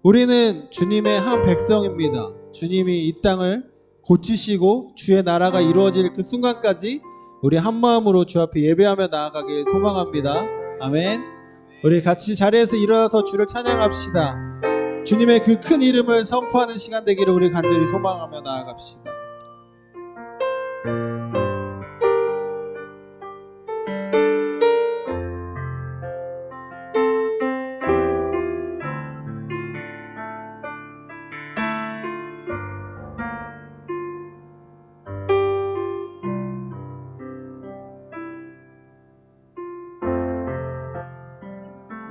우리는 주님의 한 백성입니다. 주님이 이 땅을 고치시고 주의 나라가 이루어질 그 순간까지 우리 한 마음으로 주 앞에 예배하며 나아가길 소망합니다. 아멘. 우리 같이 자리에서 일어나서 주를 찬양합시다. 주님의 그 큰 이름을 선포하는 시간 되기를 우리 간절히 소망하며 나아갑시다.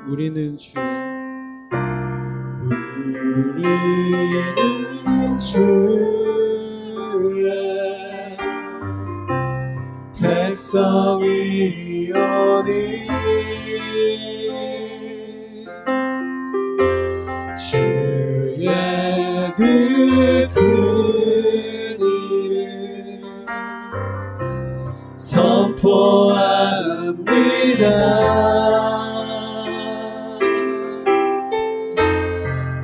우리는 주의 백성이오니 주의 그 큰 일을 선포합니다.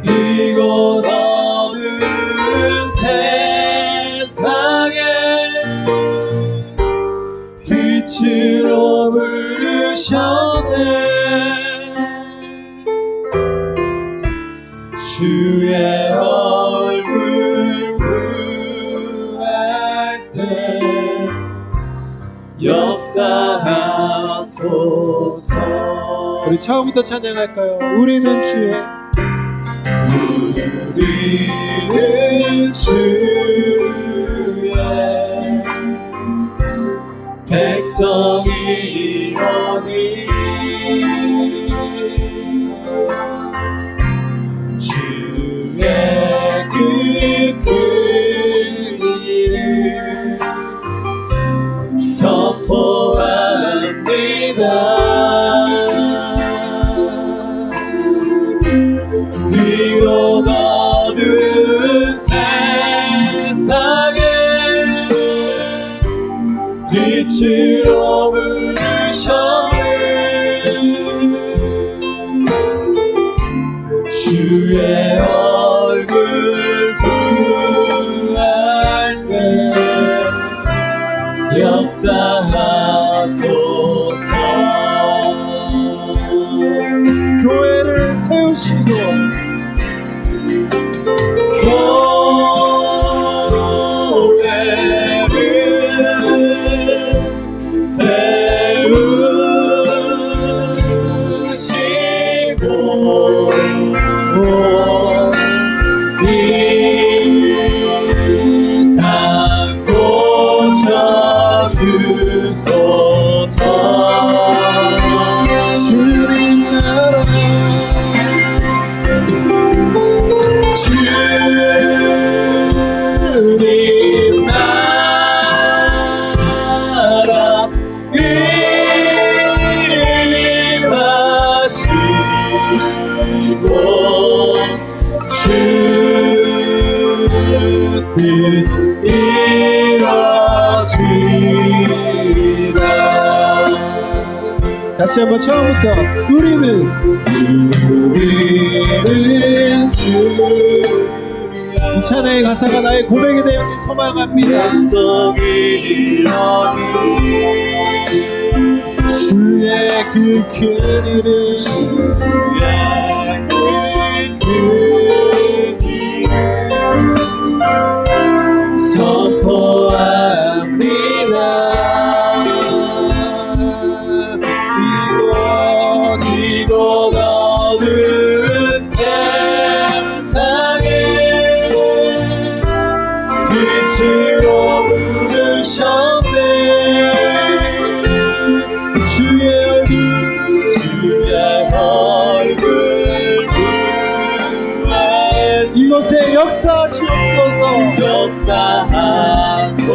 이곳 어두운 세상에 빛으로 부르셨네. 주의 얼굴 구할 때 역사하소서. 우리 처음부터 찬양할까요? 우리는 주의 백성이오니 주의 그 큰 일을 선포합니다. 뒤로 어두운 세상에 빛으로 부르셨네. 주의 얼굴 구할 때 역사하소서. 교회를 세우시고 교회를 세우시고 이 땅 고쳐주소서. 주님 나라 주님 나라 임하시고 주 뜻 이루어지라. 다시 한번 처음부터 우리는 주. 이 찬양의 가사가 나의 고백이 되었길 소망합니다. 주의 그 큰 일을 선포합니다. 이곳 어두운 세상에 빛으로 부르셨네. 주의 얼굴 구할 이곳에 역사하시옵소서. 역사하소서.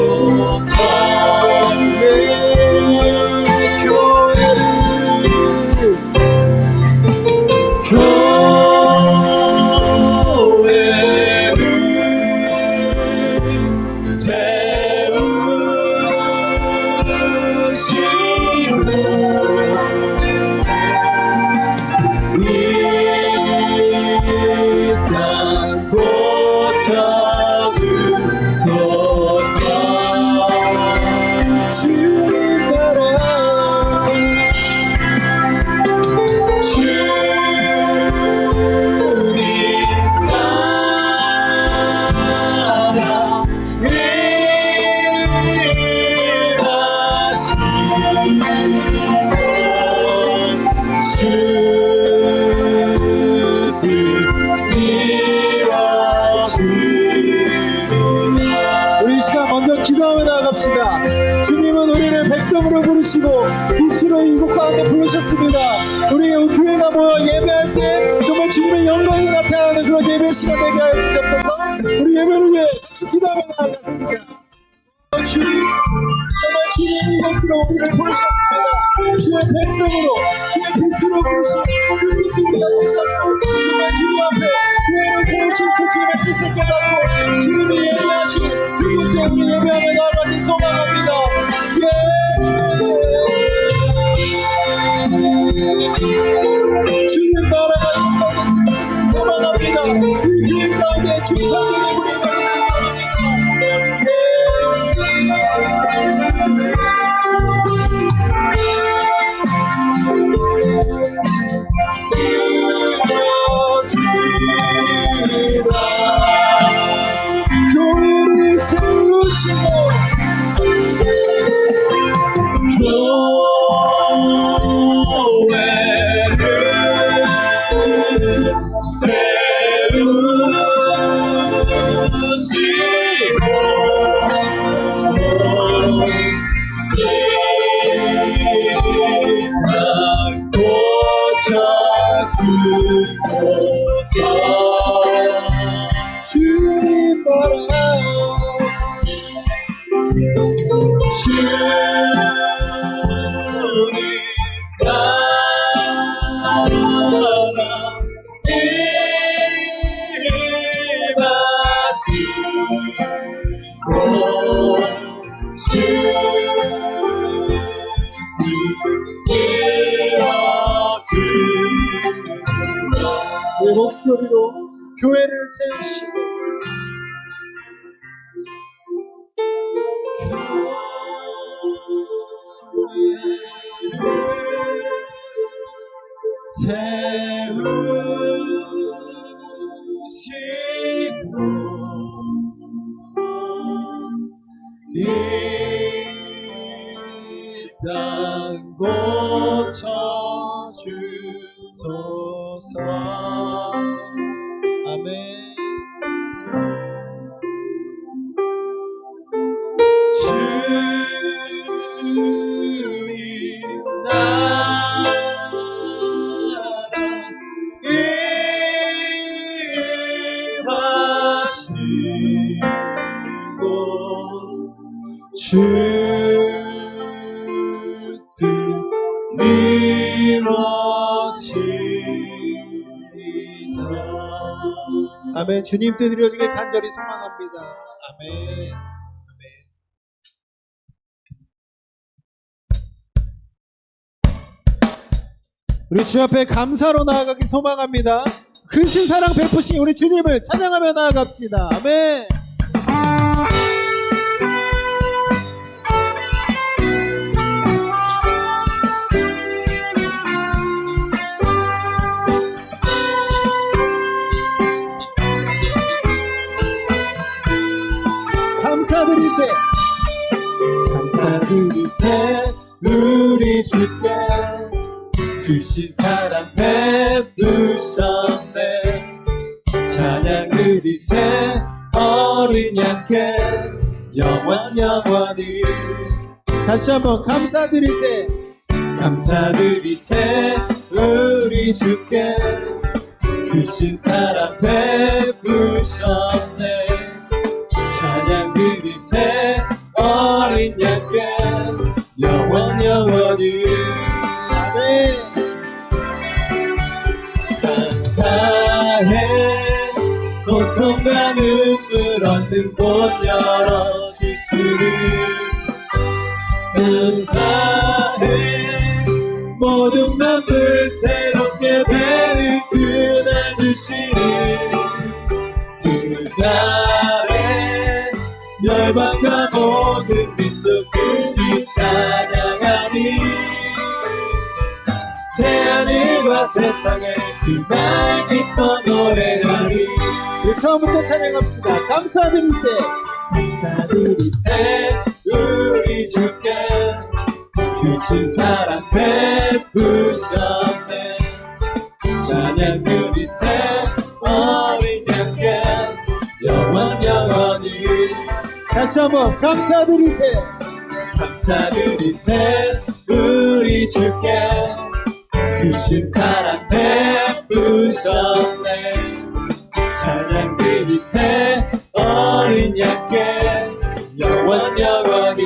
가운데 부르셨습니다. 우리 교회가 모여 예배할 때 정말 주님의 영광이 나타나는 그런 예배 시간 되게 하여 주옵소서. 우리 예배를 위해 같이 기도하며 나아갑시다. 주님, 정말 주님이 이곳으로 우리를 부르셨습니다. 주의 백성으로, 주의 빛으로 부르신 그 뜻을 우리가 깨닫고 정말 주님 앞에 교회를 세우신 그 주님의 뜻을 깨닫고 주님이 예배하신 그곳에 우리 예배하며 나아가길 소망합니다. 주님 나라가 이 땅에 세우기를 소망합니다. 이 주님 가운데 충성되게 부리며 교회를 세우시고 주님 나라 내 목소리로 교회를 세우시고 이 땅 고쳐주소서. 아멘. 주님 나라 임하시고 주 뜻 이루어지리다. 아멘. 주님 뜻 이루어지길 간절히 소망합니다. 아멘. 우리 주 앞에 감사로 나아가기 소망합니다. 크신 사랑 베푸신 우리 주님을 찬양하며 나아갑시다. 아멘. 감사드리세, 감사드리세 우리 주께 크신 사랑 베푸셨네. 찬양 드리세 어린 양께 영원히. 다시 한번 감사드리세, 감사드리세 우리 주께 크신 사랑 베푸셨네. 찬양 드리세 어린 양께 영원히. 아멘. 감사해 고통과 눈물 얻는 곳 열어주시니. 감사해 모든 맘을 새롭게 되는 그날 주시니. 그날에 열방과 모든 민족들이 찬양하니. 새하늘과 새 땅에 그날 기뻐 노래하니. 처음부터 찬양합시다. 감사드리세, 감사드리세 우리 주께 크신 사랑 베푸셨네. 찬양 드리세 어린 양께 영원히. 다시 한번 감사드리세, 감사드리세 우리 주께 크신 사랑 베푸셨네. 찬양 드리세 어린 양께 영원히.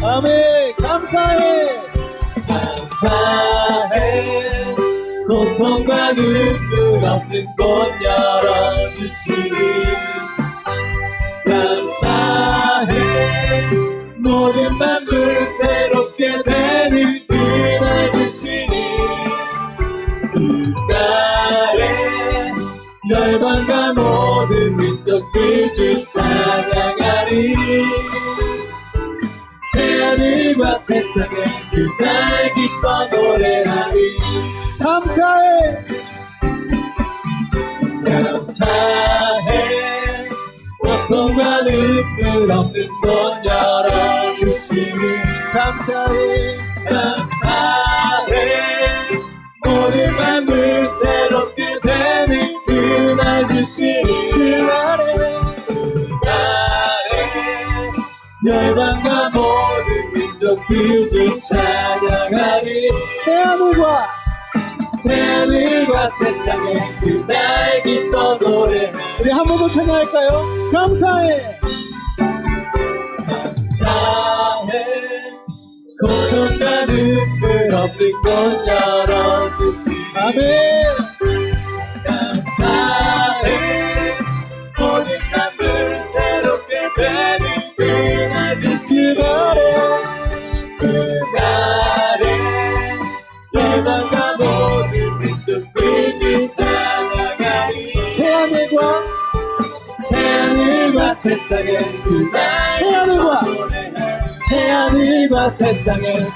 아멘. 감사해 고통과 눈물 없는 곳 열어주시니 감사해. 모든 만물 새롭게 되는 그날 주시니 그날에 열방과 모든 민족들 주 찬양하리. 새하늘과 새 땅에 그날 기뻐 노래하리. 감사해 고통과 눈물 없는 곳 열어주시니 감사해. 모든 만물 새롭게 되는 그날 주시니 그날에 열방과 모든 민족들 주 찬양하리. 새하늘과 새 땅에 그날 기뻐 노래하리. 우리 한 번 더 찬양할까요? 감사해 고통과 눈물 없는 곳 열어주시니 아멘. 감사해 모든 만물 새롭게 되는 그날 주시니 그날에 열방과 모든 민족들 주 찬양하리. 새하늘과 새 땅에 그날 새하늘과 새 땅에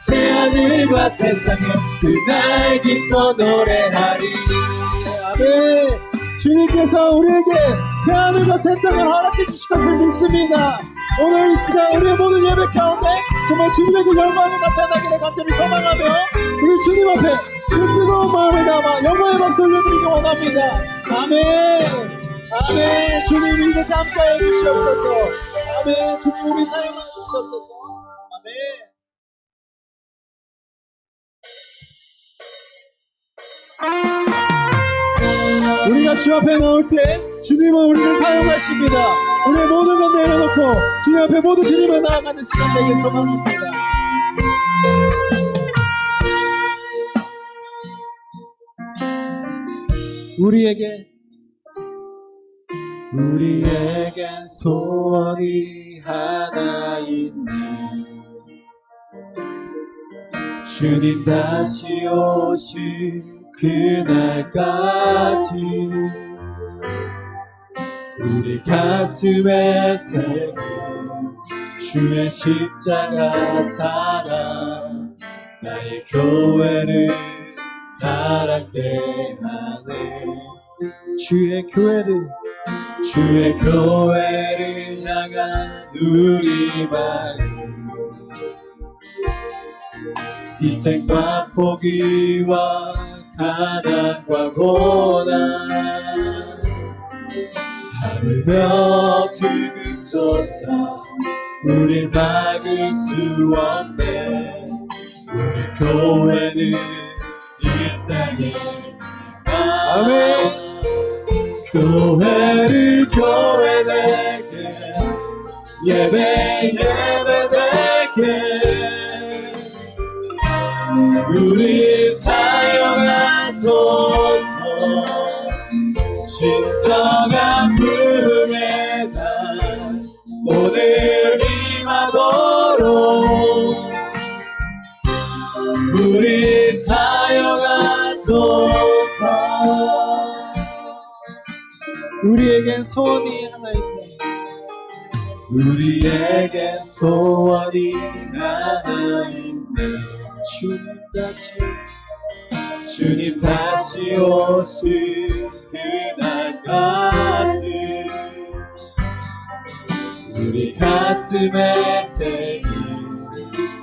새하늘과 새 땅에 그날 기뻐 노래하리. 아멘. 주님께서 우리에게 새하늘과 새 땅을 허락해 주실 것을 믿습니다. 오늘 이 시간 우리의 모든 예배 가운데 정말 주님에게 영광이 나타나기를 간절히 소망하며 우리 주님 앞에 이 뜨거운 마음을 담아 영광의 박수 올려드리기 원합니다. 아멘. 아멘. 주님 이곳에 함께해 주시옵소서. 아멘. 주님 우리 사용하여 주시옵소서. 아멘. 우리가 주 앞에 나올 때 주님은 우리를 사용하십니다. 우리의 모든 것 내려놓고 주님 앞에 모두 드리며 나아가는 시간 되길 소망합니다. 우리에겐 소원이 하나 있네. 주님 다시 오실 그날까지 우리 가슴에 새긴 주의 십자가 사랑 나의 교회를 사랑케 하네. 주의 교회를 향한 우리 마음 희생과 포기와 가난과 고난 하물며 죽음조차 우리 막을 수 없네. 우리 교회는 이 땅에 아멘. 교회를 교회되게 예배되게 우리 사용하소서. 진정한 부흥의 날 오늘 임하도록 우리 사용하소서. 우리에겐 소원이 하나 있네. 우리에겐 소원이 하나 있네. 주님 다시 오실 그날까지 우리 가슴에 새긴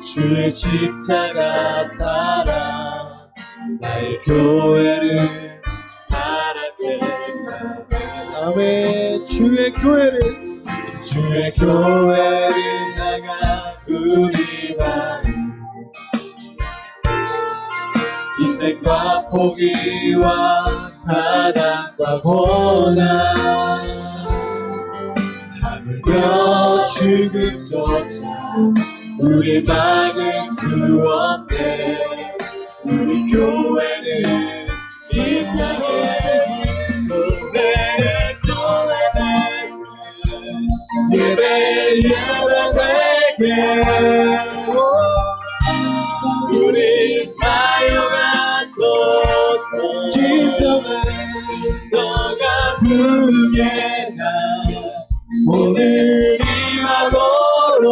주의 십자가 사랑 나의 교회를 사랑해. 아멘. 주의 교회를 향한 우리 공의와 가난과 고난 하물며 죽음조차 우리 막을 수 없네. 우리 교회는 이 땅에는 교회는 예배 예배되게 우리 사용하소서. 진정한 부흥의 날 오늘 임하도록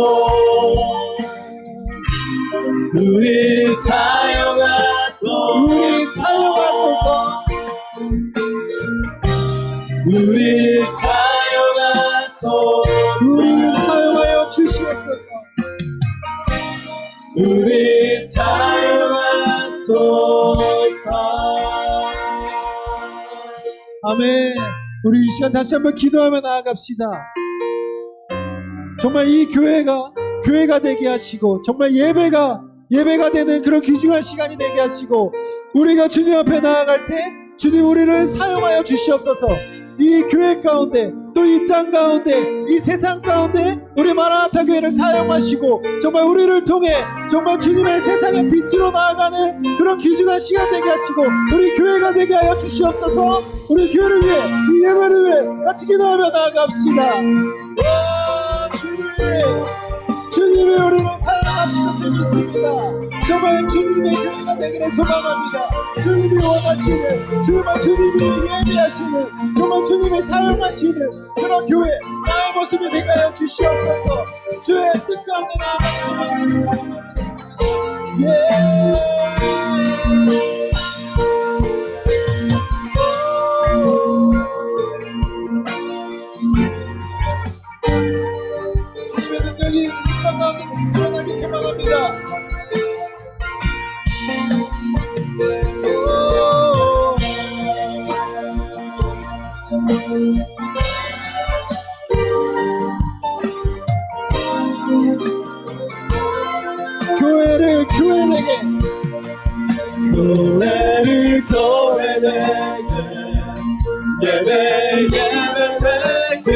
우리 사용하소서. 우리 사용하소서. 우리 사용하여 주시옵소서. 우리 사용하소서. 아멘. 우리 이 시간 다시 한번 기도하며 나아갑시다. 정말 이 교회가 되게 하시고, 정말 예배가 되는 그런 귀중한 시간이 되게 하시고, 우리가 주님 앞에 나아갈 때 주님 우리를 사용하여 주시옵소서. 이 교회 가운데, 또 이 땅 가운데, 이 세상 가운데 우리 마라나타 교회를 사용하시고, 정말 우리를 통해 정말 주님의 세상의 빛으로 나아가는 그런 귀중한 시간 되게 하시고, 우리 교회가 되게 하여 주시옵소서. 우리 교회를 위해, 이 예배를 위해 같이 기도하며 나아갑시다. 주님이 우리를 사용하시고 믿습니다. 정말 주님의 교회가 되기를 소망합니다. 주님이 원하시는, 정말 주님이 예배하시는, 정말 주님이 사용하시는 그런 교회, 나의 모습이 되게 하여 주시옵소서. 주의 뜻 가운데 나아가는 소망합니다. 주님의 능력이 이 땅 가운데 드러나기 소망합니다. 교회를 교회되게 예배되게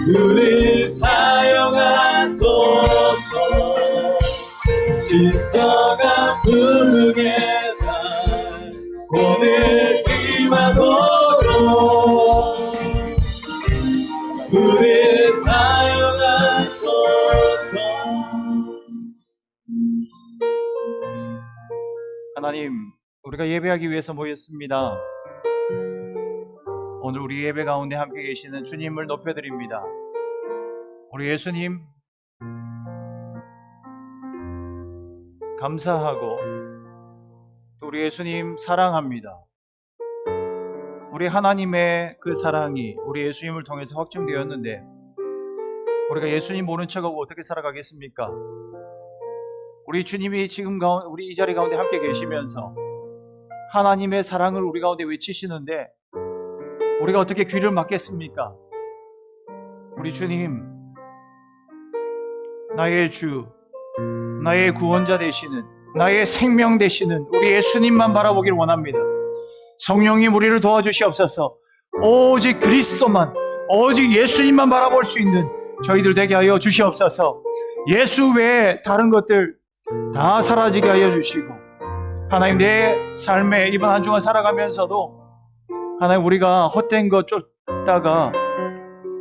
우리 사용하소서. 진정한 부흥의 날 오늘 임하도록 우리 사용하소서. 하나님, 우리가 예배하기 위해서 모였습니다. 오늘 우리 예배 가운데 함께 계시는 주님을 높여드립니다. 우리 예수님 감사하고, 또 우리 예수님 사랑합니다. 우리 하나님의 그 사랑이 우리 예수님을 통해서 확증되었는데, 우리가 예수님 모른 척하고 어떻게 살아가겠습니까? 우리 주님이 지금 우리 이 자리 가운데 함께 계시면서 하나님의 사랑을 우리 가운데 외치시는데, 우리가 어떻게 귀를 막겠습니까? 우리 주님, 나의 주, 나의 구원자 되시는, 나의 생명 되시는 우리 예수님만 바라보기를 원합니다. 성령님 우리를 도와주시옵소서. 오직 그리스도만, 오직 예수님만 바라볼 수 있는 저희들 되게 하여 주시옵소서. 예수 외에 다른 것들 다 사라지게 하여 주시고, 하나님 내 삶에 이번 한 주간 살아가면서도 하나님 우리가 헛된 것 쫓다가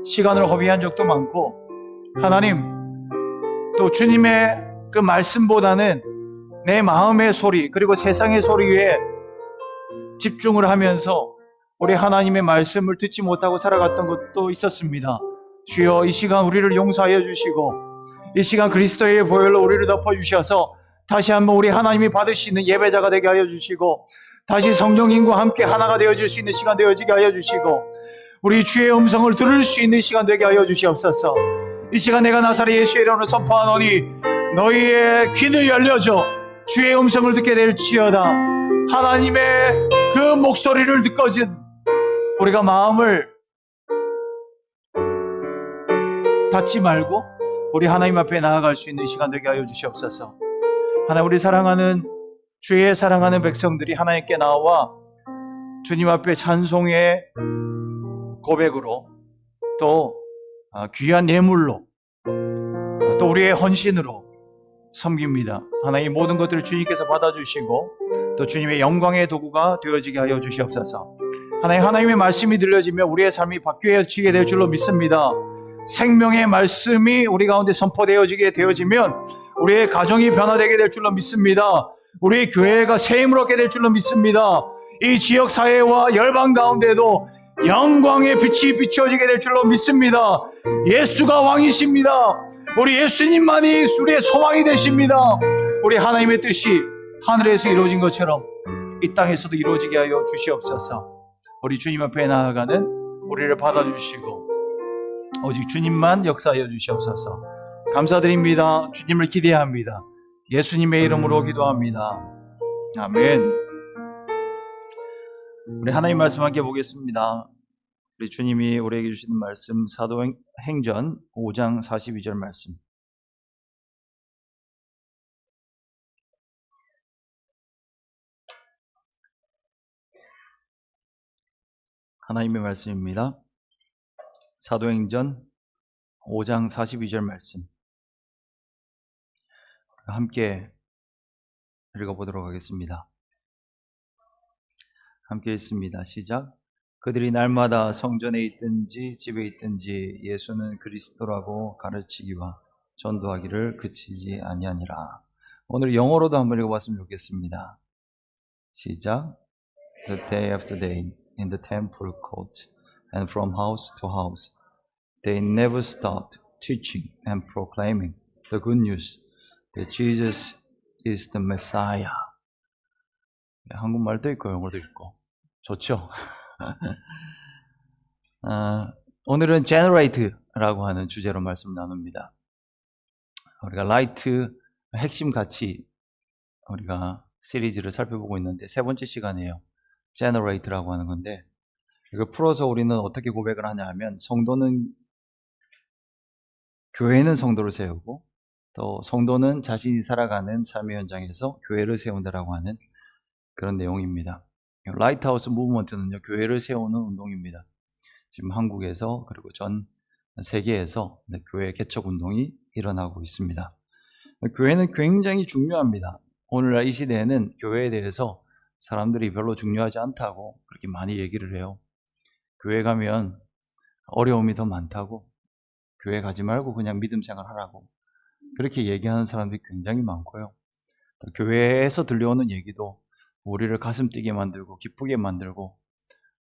시간을 허비한 적도 많고, 하나님 또 주님의 그 말씀보다는 내 마음의 소리, 그리고 세상의 소리에 집중을 하면서 우리 하나님의 말씀을 듣지 못하고 살아갔던 것도 있었습니다. 주여, 이 시간 우리를 용서하여 주시고, 이 시간 그리스도의 보혈로 우리를 덮어주셔서 다시 한번 우리 하나님이 받으시는 예배자가 되게 하여 주시고, 다시 성령님과 함께 하나가 되어질 수 있는 시간 되어지게 하여 주시고, 우리 주의 음성을 들을 수 있는 시간 되게 하여 주시옵소서. 이 시간 내가 나사렛 예수의 이름으로 선포하노니 너희의 귀는 열려져 주의 음성을 듣게 될지어다. 하나님의 그 목소리를 듣거든 우리가 마음을 닫지 말고 우리 하나님 앞에 나아갈 수 있는 시간 되게 하여 주시옵소서. 하나님, 우리 사랑하는 주의 사랑하는 백성들이 하나님께 나와 주님 앞에 찬송의 고백으로 또 귀한 예물로 또 우리의 헌신으로 섬깁니다. 하나님 모든 것들을 주님께서 받아주시고 또 주님의 영광의 도구가 되어지게 하여 주시옵소서. 하나님의 말씀이 들려지면 우리의 삶이 바뀌어지게 될 줄로 믿습니다. 생명의 말씀이 우리 가운데 선포되어지게 되어지면 우리의 가정이 변화되게 될 줄로 믿습니다. 우리의 교회가 새 힘을 얻게 될 줄로 믿습니다. 이 지역 사회와 열방 가운데도 영광의 빛이 비춰지게 될 줄로 믿습니다. 예수가 왕이십니다. 우리 예수님만이 우리의 소망이 되십니다. 우리 하나님의 뜻이 하늘에서 이루어진 것처럼 이 땅에서도 이루어지게 하여 주시옵소서. 우리 주님 앞에 나아가는 우리를 받아주시고 오직 주님만 역사하여 주시옵소서. 감사드립니다. 주님을 기대합니다. 예수님의 이름으로 기도합니다. 아멘. 우리 하나님 말씀 함께 보겠습니다. 우리 주님이 우리에게 주시는 말씀 사도행전 5장 42절 말씀. 하나님의 말씀입니다. 사도행전 5장 42절 말씀 함께 읽어보도록 하겠습니다. 함께 읽습니다. 시작. 그들이 날마다 성전에 있든지 집에 있든지 예수는 그리스도라고 가르치기와 전도하기를 그치지 아니하니라. 오늘 영어로도 한번 읽어봤으면 좋겠습니다. 시작. The day after day in the temple court and from house to house they never stopped teaching and proclaiming the good news that Jesus is the Messiah. 한국말도 있고 영어도 있고 좋죠? 오늘은 generate라고 하는 주제로 말씀 나눕니다. 우리가 라이트 핵심 가치 우리가 시리즈를 살펴보고 있는데 세 번째 시간이에요. generate라고 하는 건데 이걸 풀어서 우리는 어떻게 고백을 하냐 하면 교회는 성도를 세우고 또 성도는 자신이 살아가는 삶의 현장에서 교회를 세운다라고 하는 그런 내용입니다. 라이트하우스 무브먼트는요, 교회를 세우는 운동입니다. 지금 한국에서 그리고 전 세계에서 교회 개척 운동이 일어나고 있습니다. 교회는 굉장히 중요합니다. 오늘날 이 시대에는 교회에 대해서 사람들이 별로 중요하지 않다고 그렇게 많이 얘기를 해요. 교회 가면 어려움이 더 많다고, 교회 가지 말고 그냥 믿음 생활하라고 그렇게 얘기하는 사람들이 굉장히 많고요. 또 교회에서 들려오는 얘기도 우리를 가슴 뛰게 만들고 기쁘게 만들고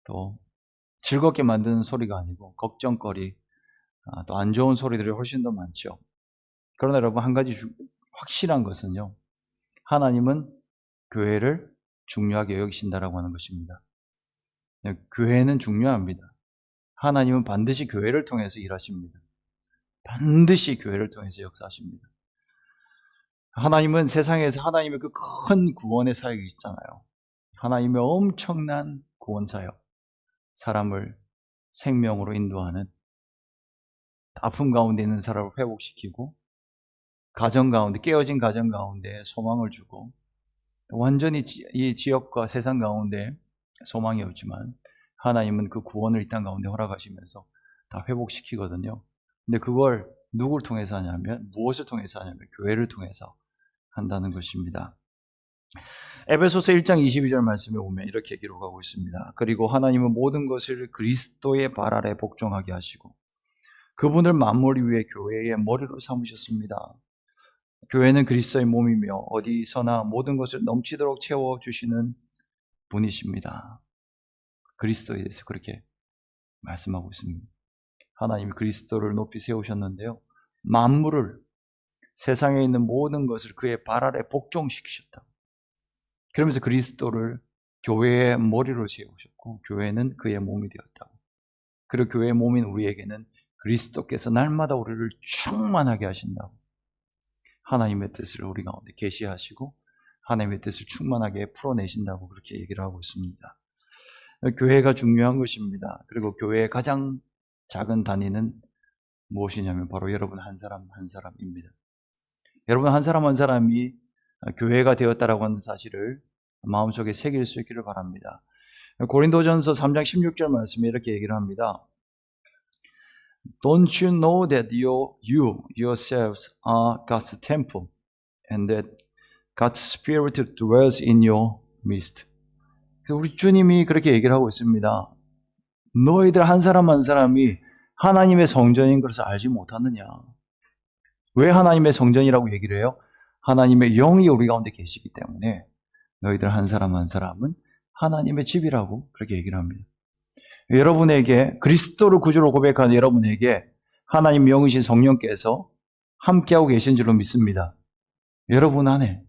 또 즐겁게 만드는 소리가 아니고 걱정거리, 또 안 좋은 소리들이 훨씬 더 많죠. 그러나 여러분, 한 가지 확실한 것은요, 하나님은 교회를 중요하게 여기신다라고 하는 것입니다. 교회는 중요합니다. 하나님은 반드시 교회를 통해서 일하십니다. 반드시 교회를 통해서 역사하십니다. 하나님은 세상에서 하나님의 그 큰 구원의 사역이 있잖아요. 하나님의 엄청난 구원 사역, 사람을 생명으로 인도하는, 아픔 가운데 있는 사람을 회복시키고 가정 가운데, 깨어진 가정 가운데 소망을 주고, 완전히 이 지역과 세상 가운데 소망이 없지만 하나님은 그 구원을 이 땅 가운데 허락하시면서 다 회복시키거든요. 근데 그걸 누구를 통해서 하냐면, 무엇을 통해서 하냐면 교회를 통해서 한다는 것입니다. 에베소서 1장 22절 말씀에 보면 이렇게 기록하고 있습니다. 그리고 하나님은 모든 것을 그리스도의 발 아래 복종하게 하시고 그분을 만물 위에 교회의 머리로 삼으셨습니다. 교회는 그리스도의 몸이며 어디서나 모든 것을 넘치도록 채워주시는 분이십니다. 그리스도에 대해서 그렇게 말씀하고 있습니다. 하나님이 그리스도를 높이 세우셨는데요, 만물을, 세상에 있는 모든 것을 그의 발 아래 복종시키셨다. 그러면서 그리스도를 교회의 머리로 세우셨고 교회는 그의 몸이 되었다고. 그리고 교회의 몸인 우리에게는 그리스도께서 날마다 우리를 충만하게 하신다고. 하나님의 뜻을 우리 가운데 계시하시고 하나님의 뜻을 충만하게 풀어내신다고 그렇게 얘기를 하고 있습니다. 교회가 중요한 것입니다. 그리고 교회의 가장 작은 단위는 무엇이냐면 바로 여러분 한 사람 한 사람입니다. 여러분 한 사람 한 사람이 교회가 되었다라고 하는 사실을 마음속에 새길 수 있기를 바랍니다. 고린도전서 3장 16절 말씀에 이렇게 얘기를 합니다. Don't you know that you yourselves are God's temple and that God's Spirit dwells in your midst. 그래서 우리 주님이 그렇게 얘기를 하고 있습니다. 너희들 한 사람 한 사람이 하나님의 성전인 것을 알지 못하느냐. 왜 하나님의 성전이라고 얘기를 해요? 하나님의 영이 우리 가운데 계시기 때문에 너희들 한 사람 한 사람은 하나님의 집이라고 그렇게 얘기를 합니다. 여러분에게 그리스도를 구주로 고백하는 여러분에게 하나님 영이신 성령께서 함께하고 계신 줄로 믿습니다. 여러분 안에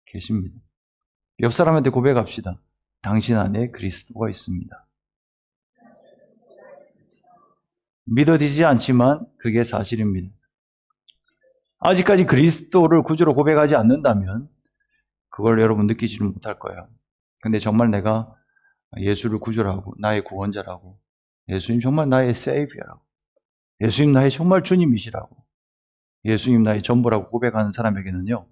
계십니다. 옆 사람한테 고백합시다. 당신 안에 그리스도가 있습니다. 믿어지지 않지만 그게 사실입니다. 아직까지 그리스도를 구주로 고백하지 않는다면 그걸 여러분 느끼지는 못할 거예요. 근데 정말 내가 예수를 구주라고, 나의 구원자라고, 예수님 정말 나의 세이비어라고, 예수님 나의 정말 주님이시라고, 예수님 나의 전부라고 고백하는 사람에게는요,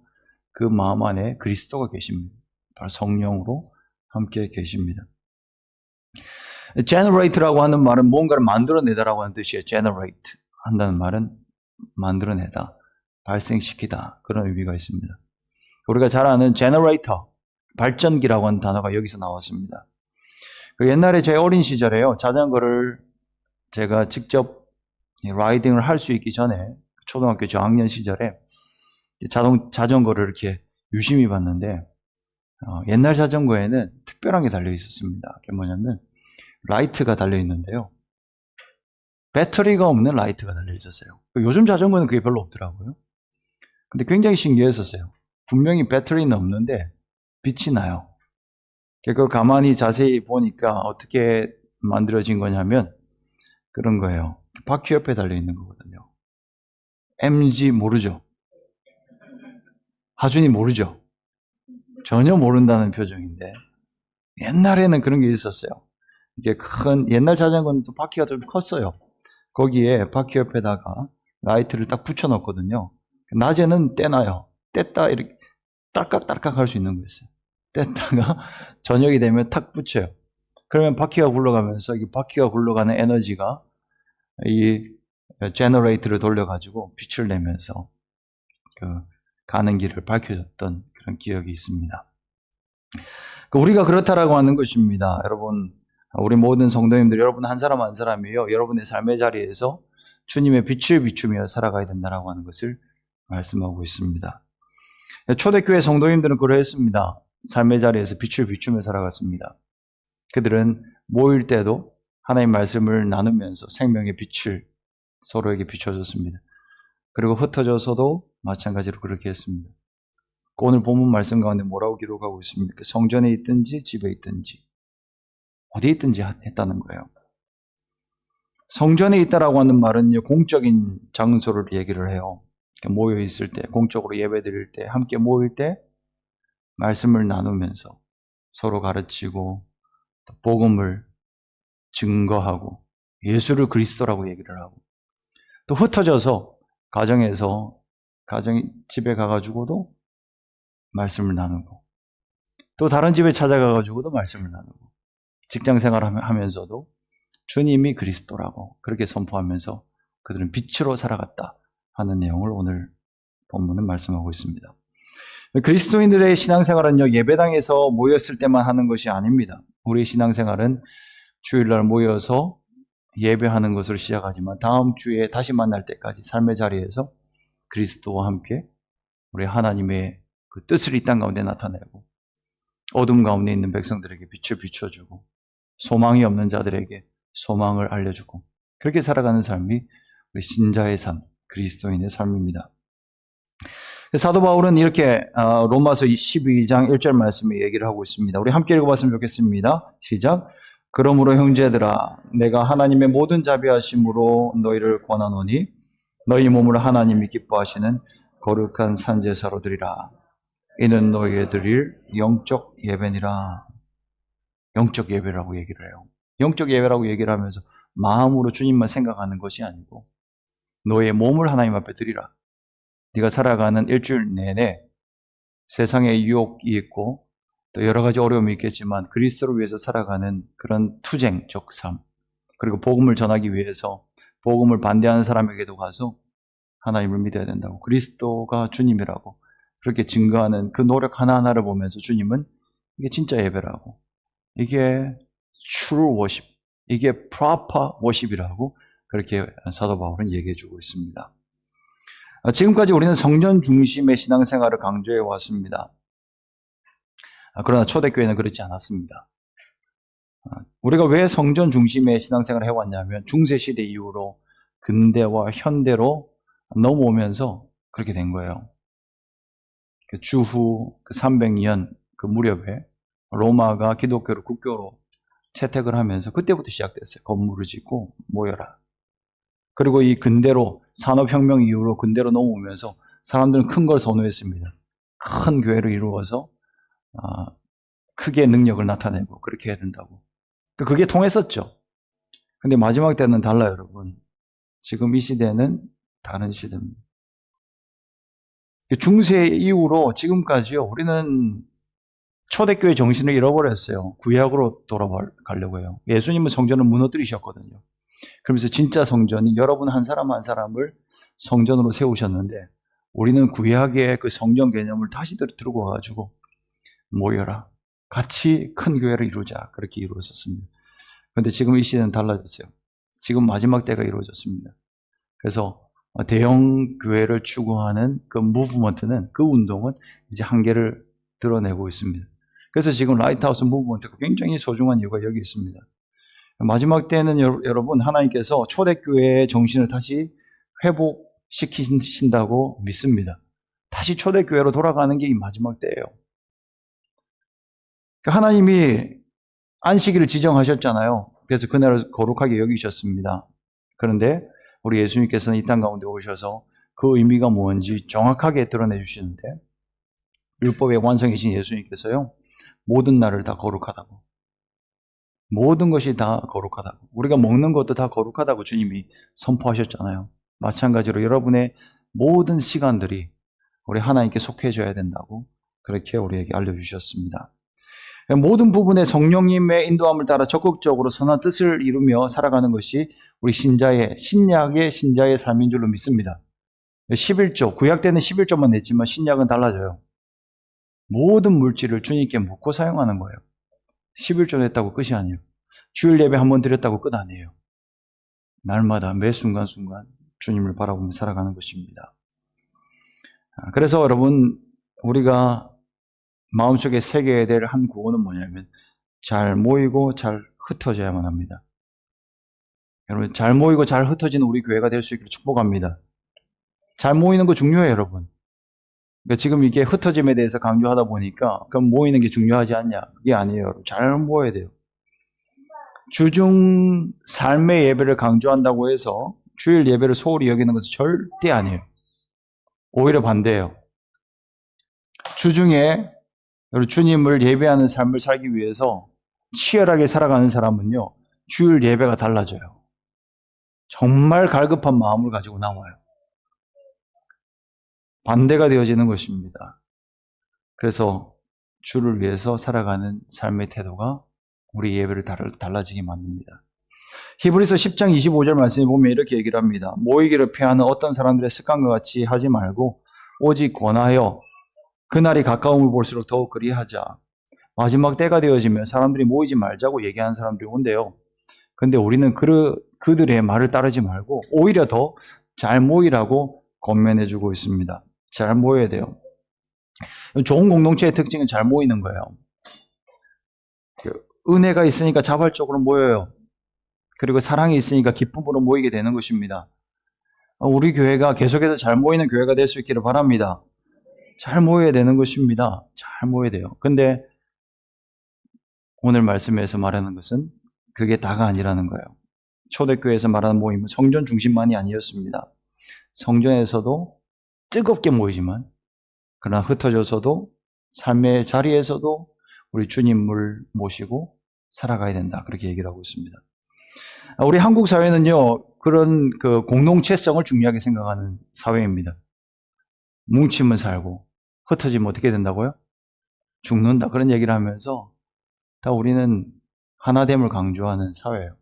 그 마음 안에 그리스도가 계십니다. 바로 성령으로 함께 계십니다. generate라고 하는 말은 뭔가를 만들어내다라고 하는 뜻이에요. generate 한다는 말은 만들어내다, 발생시키다, 그런 의미가 있습니다. 우리가 잘 아는 generator, 발전기라고 하는 단어가 여기서 나왔습니다. 옛날에 제 어린 시절에요, 자전거를 제가 직접 라이딩을 할 수 있기 전에 초등학교 저학년 시절에 자전거를 이렇게 유심히 봤는데 옛날 자전거에는 특별한 게 달려 있었습니다. 그게 뭐냐면 라이트가 달려 있는데요, 배터리가 없는 라이트가 달려 있었어요. 요즘 자전거는 그게 별로 없더라고요. 근데 굉장히 신기했었어요. 분명히 배터리는 없는데 빛이 나요. 그걸 가만히 자세히 보니까 어떻게 만들어진 거냐면 그런 거예요. 바퀴 옆에 달려 있는 거거든요. MG 모르죠? 하준이 모르죠? 전혀 모른다는 표정인데 옛날에는 그런 게 있었어요. 이게 큰 옛날 자전거는 또 바퀴가 좀 컸어요. 거기에 바퀴 옆에다가 라이트를 딱 붙여 놓거든요. 낮에는 떼놔요. 뗐다 이렇게 딸깍딸깍 할 수 있는 거였어요. 뗐다가 저녁이 되면 탁 붙여요. 그러면 바퀴가 굴러가면서 이 바퀴가 굴러가는 에너지가 이 제너레이터를 돌려가지고 빛을 내면서 그 가는 길을 밝혀줬던 그런 기억이 있습니다. 우리가 그렇다라고 하는 것입니다. 여러분, 우리 모든 성도님들, 여러분 한 사람 한 사람이요, 여러분의 삶의 자리에서 주님의 빛을 비추며 살아가야 된다라고 하는 것을 말씀하고 있습니다. 초대교회 성도님들은 그러했습니다. 삶의 자리에서 빛을 비추며 살아갔습니다. 그들은 모일 때도 하나님의 말씀을 나누면서 생명의 빛을 서로에게 비춰줬습니다. 그리고 흩어져서도 마찬가지로 그렇게 했습니다. 오늘 본문 말씀 가운데 뭐라고 기록하고 있습니까? 성전에 있든지 집에 있든지 어디에 있든지 했다는 거예요. 성전에 있다라고 하는 말은요, 공적인 장소를 얘기를 해요. 모여 있을 때, 공적으로 예배 드릴 때, 함께 모일 때 말씀을 나누면서 서로 가르치고 또 복음을 증거하고 예수를 그리스도라고 얘기를 하고, 또 흩어져서 가정에서 집에 가가지고도 말씀을 나누고, 또 다른 집에 찾아가가지고도 말씀을 나누고, 직장 생활하면서도 주님이 그리스도라고 그렇게 선포하면서 그들은 빛으로 살아갔다 하는 내용을 오늘 본문은 말씀하고 있습니다. 그리스도인들의 신앙생활은요, 예배당에서 모였을 때만 하는 것이 아닙니다. 우리의 신앙생활은 주일날 모여서 예배하는 것을 시작하지만 다음 주에 다시 만날 때까지 삶의 자리에서 그리스도와 함께 우리 하나님의 그 뜻을 이 땅 가운데 나타내고, 어둠 가운데 있는 백성들에게 빛을 비춰주고, 소망이 없는 자들에게 소망을 알려주고, 그렇게 살아가는 삶이 우리 신자의 삶, 그리스도인의 삶입니다. 사도 바울은 이렇게 로마서 12장 1절 말씀에 얘기를 하고 있습니다. 우리 함께 읽어봤으면 좋겠습니다. 시작. 그러므로 형제들아, 내가 하나님의 모든 자비하심으로 너희를 권하노니 너희 몸을 하나님이 기뻐하시는 거룩한 산제사로 드리라. 이는 너희에 드릴 영적 예배니라. 영적 예배라고 얘기를 해요. 영적 예배라고 얘기를 하면서 마음으로 주님만 생각하는 것이 아니고 너의 몸을 하나님 앞에 드리라. 네가 살아가는 일주일 내내 세상에 유혹이 있고 또 여러 가지 어려움이 있겠지만 그리스도를 위해서 살아가는 그런 투쟁적 삶, 그리고 복음을 전하기 위해서 복음을 반대하는 사람에게도 가서 하나님을 믿어야 된다고, 그리스도가 주님이라고 그렇게 증거하는 그 노력 하나하나를 보면서 주님은 이게 진짜 예배라고, 이게 true worship, 이게 proper worship이라고 그렇게 사도 바울은 얘기해 주고 있습니다. 지금까지 우리는 성전 중심의 신앙생활을 강조해 왔습니다. 그러나 초대교회는 그렇지 않았습니다. 우리가 왜 성전 중심의 신앙생활을 해왔냐면 중세시대 이후로 근대와 현대로 넘어오면서 그렇게 된 거예요. 그 주후 300년 그 무렵에 로마가 기독교를 국교로 채택을 하면서 그때부터 시작됐어요. 건물을 짓고 모여라. 그리고 이 근대로 산업혁명 이후로 근대로 넘어오면서 사람들은 큰 걸 선호했습니다. 큰 교회를 이루어서 크게 능력을 나타내고 그렇게 해야 된다고. 그게 통했었죠. 근데 마지막 때는 달라요, 여러분. 지금 이 시대는 다른 시대입니다. 중세 이후로 지금까지요, 우리는 초대교회 정신을 잃어버렸어요. 구약으로 돌아가려고 해요. 예수님은 성전을 무너뜨리셨거든요. 그러면서 진짜 성전이 여러분 한 사람 한 사람을 성전으로 세우셨는데, 우리는 구약의 그 성전 개념을 다시 들고 와가지고 모여라, 같이 큰 교회를 이루자, 그렇게 이루어졌습니다. 그런데 지금 이 시대는 달라졌어요. 지금 마지막 때가 이루어졌습니다. 그래서 대형 교회를 추구하는 그 무브먼트는, 그 운동은 이제 한계를 드러내고 있습니다. 그래서 지금 라이트하우스 무브먼트가 굉장히 소중한 이유가 여기 있습니다. 마지막 때는 여러분, 하나님께서 초대교회의 정신을 다시 회복시키신다고 믿습니다. 다시 초대교회로 돌아가는 게 이 마지막 때예요. 하나님이 안식일을 지정하셨잖아요. 그래서 그날을 거룩하게 여기셨습니다. 그런데 우리 예수님께서는 이 땅 가운데 오셔서 그 의미가 뭔지 정확하게 드러내 주시는데, 율법의 완성이신 예수님께서요, 모든 날을 다 거룩하다고, 모든 것이 다 거룩하다고, 우리가 먹는 것도 다 거룩하다고 주님이 선포하셨잖아요. 마찬가지로 여러분의 모든 시간들이 우리 하나님께 속해져야 된다고 그렇게 우리에게 알려주셨습니다. 모든 부분에 성령님의 인도함을 따라 적극적으로 선한 뜻을 이루며 살아가는 것이 우리 신약의 신자의 삶인 줄로 믿습니다. 11조, 구약 때는 11조만 냈지만 신약은 달라져요. 모든 물질을 주님께 묻고 사용하는 거예요. 11조 냈다고 끝이 아니에요. 주일 예배 한 번 드렸다고 끝 아니에요. 날마다 매 순간순간 주님을 바라보며 살아가는 것입니다. 그래서 여러분, 우리가 마음속에 새겨야 될 한 구호는 뭐냐면, 잘 모이고 잘 흩어져야만 합니다. 여러분, 잘 모이고 잘 흩어지는 우리 교회가 될 수 있기를 축복합니다. 잘 모이는 거 중요해요, 여러분. 그러니까 지금 이게 흩어짐에 대해서 강조하다 보니까 그럼 모이는 게 중요하지 않냐? 그게 아니에요, 여러분. 잘 모여야 돼요. 주중 삶의 예배를 강조한다고 해서 주일 예배를 소홀히 여기는 것은 절대 아니에요. 오히려 반대예요. 주중에 주님을 예배하는 삶을 살기 위해서 치열하게 살아가는 사람은요, 주일 예배가 달라져요. 정말 갈급한 마음을 가지고 나와요. 반대가 되어지는 것입니다. 그래서 주를 위해서 살아가는 삶의 태도가 우리 예배를 달라지게 만듭니다. 히브리서 10장 25절 말씀에 보면 이렇게 얘기를 합니다. 모이기를 피하는 어떤 사람들의 습관과 같이 하지 말고 오직 권하여 그날이 가까움을 볼수록 더욱 그리하자. 마지막 때가 되어지면 사람들이 모이지 말자고 얘기하는 사람들이 온대요. 근데 우리는 그들의 말을 따르지 말고 오히려 더 잘 모이라고 권면해주고 있습니다. 잘 모여야 돼요. 좋은 공동체의 특징은 잘 모이는 거예요. 은혜가 있으니까 자발적으로 모여요. 그리고 사랑이 있으니까 기쁨으로 모이게 되는 것입니다. 우리 교회가 계속해서 잘 모이는 교회가 될 수 있기를 바랍니다. 잘 모여야 되는 것입니다. 잘 모여야 돼요. 근데 오늘 말씀에서 말하는 것은 그게 다가 아니라는 거예요. 초대교회에서 말하는 모임은 성전 중심만이 아니었습니다. 성전에서도 뜨겁게 모이지만, 그러나 흩어져서도 삶의 자리에서도 우리 주님을 모시고 살아가야 된다, 그렇게 얘기를 하고 있습니다. 우리 한국 사회는요, 그런 그 공동체성을 중요하게 생각하는 사회입니다. 뭉치면 살고, 흩어지면 어떻게 된다고요? 죽는다. 그런 얘기를 하면서 다 우리는 하나됨을 강조하는 사회예요.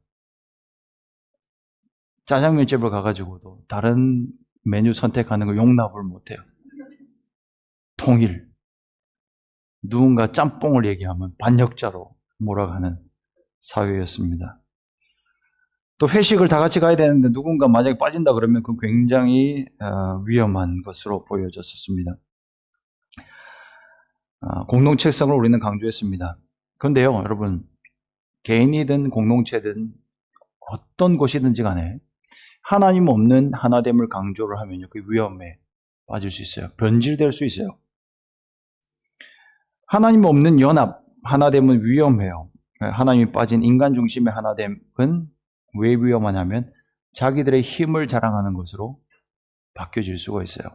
짜장면집을 가가지고도 다른 메뉴 선택하는 걸 용납을 못해요. 통일. 누군가 짬뽕을 얘기하면 반역자로 몰아가는 사회였습니다. 또 회식을 다 같이 가야 되는데 누군가 만약에 빠진다 그러면 그건 굉장히 위험한 것으로 보여졌었습니다. 공동체성을 우리는 강조했습니다. 그런데요, 여러분, 개인이든 공동체든 어떤 곳이든지 간에 하나님 없는 하나됨을 강조를 하면요, 그 위험에 빠질 수 있어요. 변질될 수 있어요. 하나님 없는 연합, 하나됨은 위험해요. 하나님이 빠진 인간 중심의 하나됨은 왜 위험하냐면 자기들의 힘을 자랑하는 것으로 바뀌어질 수가 있어요.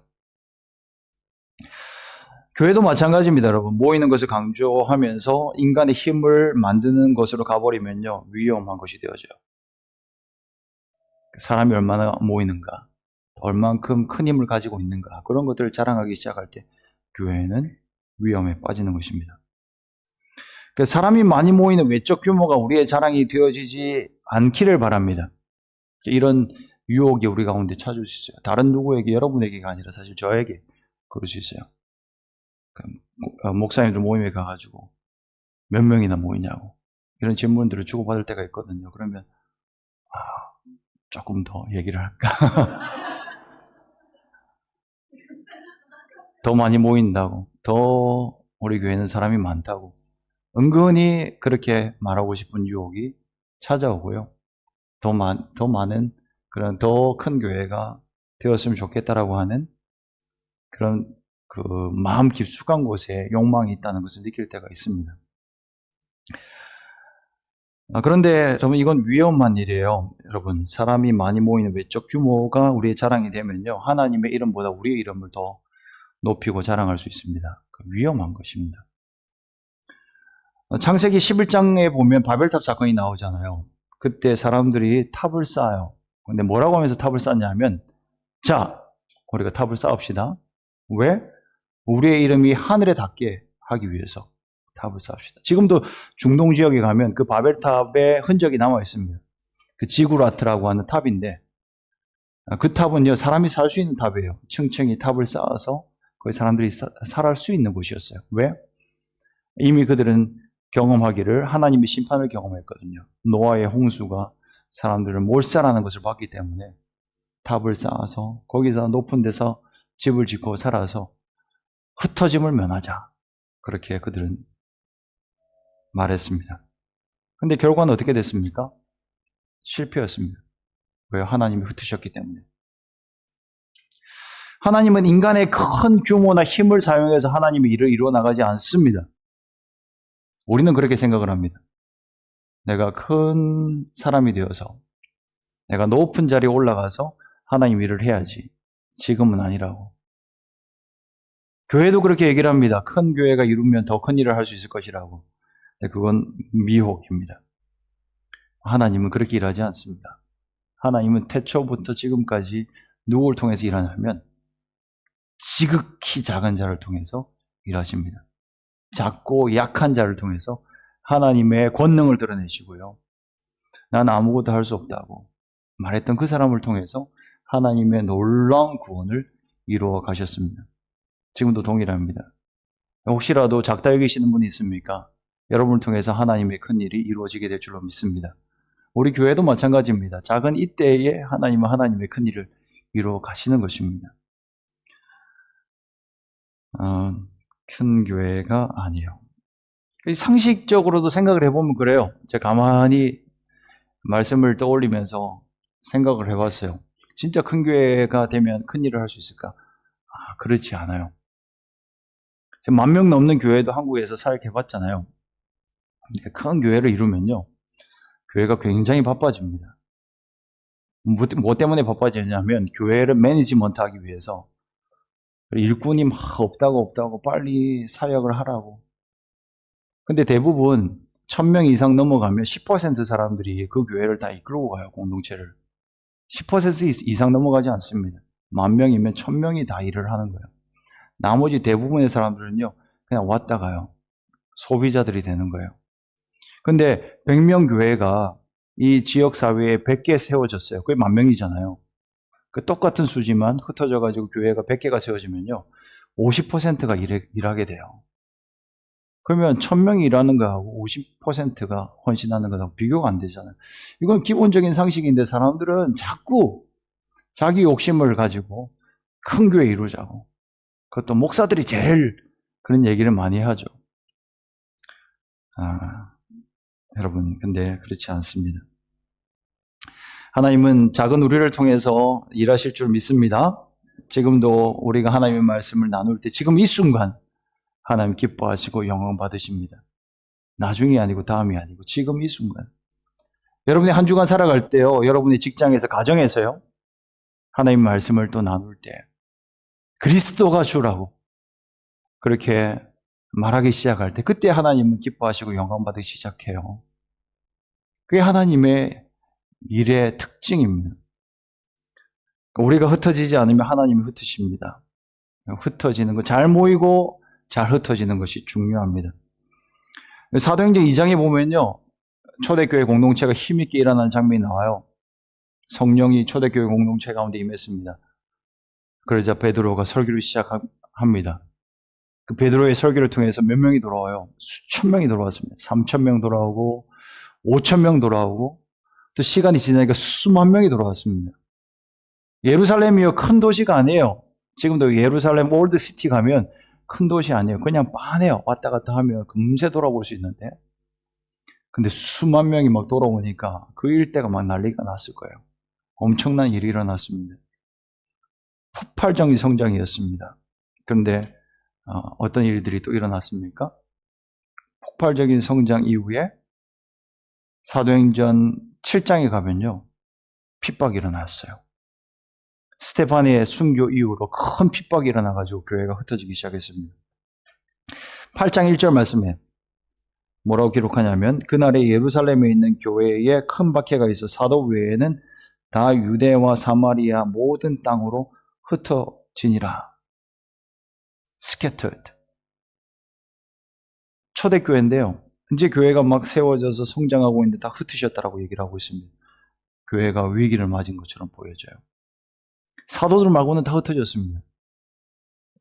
교회도 마찬가지입니다, 여러분. 모이는 것을 강조하면서 인간의 힘을 만드는 것으로 가버리면요, 위험한 것이 되어져요. 사람이 얼마나 모이는가, 얼만큼 큰 힘을 가지고 있는가, 그런 것들을 자랑하기 시작할 때 교회는 위험에 빠지는 것입니다. 사람이 많이 모이는 외적 규모가 우리의 자랑이 되어지지 않기를 바랍니다. 이런 유혹이 우리 가운데 찾아올 수 있어요. 다른 누구에게, 여러분에게가 아니라 사실 저에게 그럴 수 있어요. 목사님들 모임에 가가지고 몇 명이나 모이냐고 이런 질문들을 주고받을 때가 있거든요. 그러면 조금 더 얘기를 할까? 더 많이 모인다고, 더 우리 교회는 사람이 많다고 은근히 그렇게 말하고 싶은 유혹이 찾아오고요. 더 많은 그런 더 큰 교회가 되었으면 좋겠다라고 하는 그런 그 마음 깊숙한 곳에 욕망이 있다는 것을 느낄 때가 있습니다. 그런데 여러분, 이건 위험한 일이에요. 여러분, 사람이 많이 모이는 외적 규모가 우리의 자랑이 되면요, 하나님의 이름보다 우리의 이름을 더 높이고 자랑할 수 있습니다. 위험한 것입니다. 창세기 11장에 보면 바벨탑 사건이 나오잖아요. 그때 사람들이 탑을 쌓아요. 근데 뭐라고 하면서 탑을 쌓냐면, 자, 우리가 탑을 쌓읍시다. 왜? 우리의 이름이 하늘에 닿게 하기 위해서 탑을 쌓읍시다. 지금도 중동 지역에 가면 그 바벨탑의 흔적이 남아 있습니다. 그 지구라트라고 하는 탑인데, 그 탑은요, 사람이 살 수 있는 탑이에요. 층층이 탑을 쌓아서 거기 사람들이 살할 수 있는 곳이었어요. 왜? 이미 그들은 경험하기를 하나님의 심판을 경험했거든요. 노아의 홍수가 사람들을 몰살하는 것을 봤기 때문에 탑을 쌓아서 거기서 높은 데서 집을 짓고 살아서 흩어짐을 면하자, 그렇게 그들은 말했습니다. 근데 결과는 어떻게 됐습니까? 실패였습니다. 왜? 하나님이 흩으셨기 때문에. 하나님은 인간의 큰 규모나 힘을 사용해서 하나님의 일을 이루어 나가지 않습니다. 우리는 그렇게 생각을 합니다. 내가 큰 사람이 되어서 내가 높은 자리에 올라가서 하나님 일을 해야지. 지금은 아니라고. 교회도 그렇게 얘기를 합니다. 큰 교회가 이루면 더 큰 일을 할 수 있을 것이라고. 그건 미혹입니다. 하나님은 그렇게 일하지 않습니다. 하나님은 태초부터 지금까지 누구를 통해서 일하냐면 지극히 작은 자를 통해서 일하십니다. 작고 약한 자를 통해서 하나님의 권능을 드러내시고요. 난 아무것도 할 수 없다고 말했던 그 사람을 통해서 하나님의 놀라운 구원을 이루어 가셨습니다. 지금도 동일합니다. 혹시라도 작다 여기시는 분이 있습니까? 여러분을 통해서 하나님의 큰 일이 이루어지게 될 줄로 믿습니다. 우리 교회도 마찬가지입니다. 작은 이때에 하나님은 하나님의 큰 일을 이루어 가시는 것입니다. 큰 교회가 아니에요. 상식적으로도 생각을 해보면 그래요. 제가 가만히 말씀을 떠올리면서 생각을 해봤어요. 진짜 큰 교회가 되면 큰 일을 할 수 있을까? 그렇지 않아요. 10,000명 넘는 교회도 한국에서 사역해봤잖아요. 큰 교회를 이루면요, 교회가 굉장히 바빠집니다. 뭐 때문에 바빠지냐면 교회를 매니지먼트하기 위해서 일꾼이 막 없다고 빨리 사역을 하라고. 근데 대부분 1,000명 이상 넘어가면 10% 사람들이 그 교회를 다 이끌고 가요, 공동체를. 10% 이상 넘어가지 않습니다. 10,000명이면 1,000명이 다 일을 하는 거예요. 나머지 대부분의 사람들은요, 그냥 왔다 가요. 소비자들이 되는 거예요. 근데 100명 교회가 이 지역 사회에 100개 세워졌어요. 그게 10,000명이잖아요. 그 똑같은 수지만 흩어져가지고 교회가 100개가 세워지면요, 50%가 일하게 돼요. 그러면 1000명이 일하는 거하고 50%가 헌신하는 거하고 비교가 안 되잖아요. 이건 기본적인 상식인데 사람들은 자꾸 자기 욕심을 가지고 큰 교회 이루자고. 그것도 목사들이 제일 그런 얘기를 많이 하죠. 여러분, 근데 그렇지 않습니다. 하나님은 작은 우리를 통해서 일하실 줄 믿습니다. 지금도 우리가 하나님의 말씀을 나눌 때 지금 이 순간 하나님 기뻐하시고 영광 받으십니다. 나중이 아니고 다음이 아니고 지금 이 순간. 여러분이 한 주간 살아갈 때요, 여러분의 직장에서, 가정에서요, 하나님 말씀을 또 나눌 때 그리스도가 주라고 그렇게 말하기 시작할 때 그때 하나님은 기뻐하시고 영광 받으기 시작해요. 그게 하나님의 일의 특징입니다. 우리가 흩어지지 않으면 하나님이 흩으십니다. 흩어지는 거, 잘 모이고 잘 흩어지는 것이 중요합니다. 사도행전 2장에 보면요, 초대교회 공동체가 힘있게 일어나는 장면이 나와요. 성령이 초대교회 공동체 가운데 임했습니다. 그러자 베드로가 설교를 시작합니다. 그 베드로의 설교를 통해서 몇 명이 돌아와요? 수천 명이 돌아왔습니다. 3,000명 돌아오고 5,000명 돌아오고 또 시간이 지나니까 수만 명이 돌아왔습니다. 예루살렘이요, 큰 도시가 아니에요. 지금도 예루살렘 올드시티 가면 큰 도시 아니에요. 그냥 빤해요. 왔다 갔다 하면 금세 돌아볼 수 있는데, 근데 수만 명이 막 돌아오니까 그 일대가 막 난리가 났을 거예요. 엄청난 일이 일어났습니다. 폭발적인 성장이었습니다. 그런데 어떤 일들이 또 일어났습니까? 폭발적인 성장 이후에 사도행전 7장에 가면요, 핍박이 일어났어요. 스테파니의 순교 이후로 큰 핍박이 일어나가지고 교회가 흩어지기 시작했습니다. 8장 1절 말씀에 뭐라고 기록하냐면, 그날에 예루살렘에 있는 교회에 큰 박해가 있어 사도 외에는 다 유대와 사마리아 모든 땅으로 흩어지니라. scattered. 초대교회인데요, 이제 교회가 막 세워져서 성장하고 있는데 다 흩으셨다라고 얘기를 하고 있습니다. 교회가 위기를 맞은 것처럼 보여져요. 사도들 말고는 다 흩어졌습니다.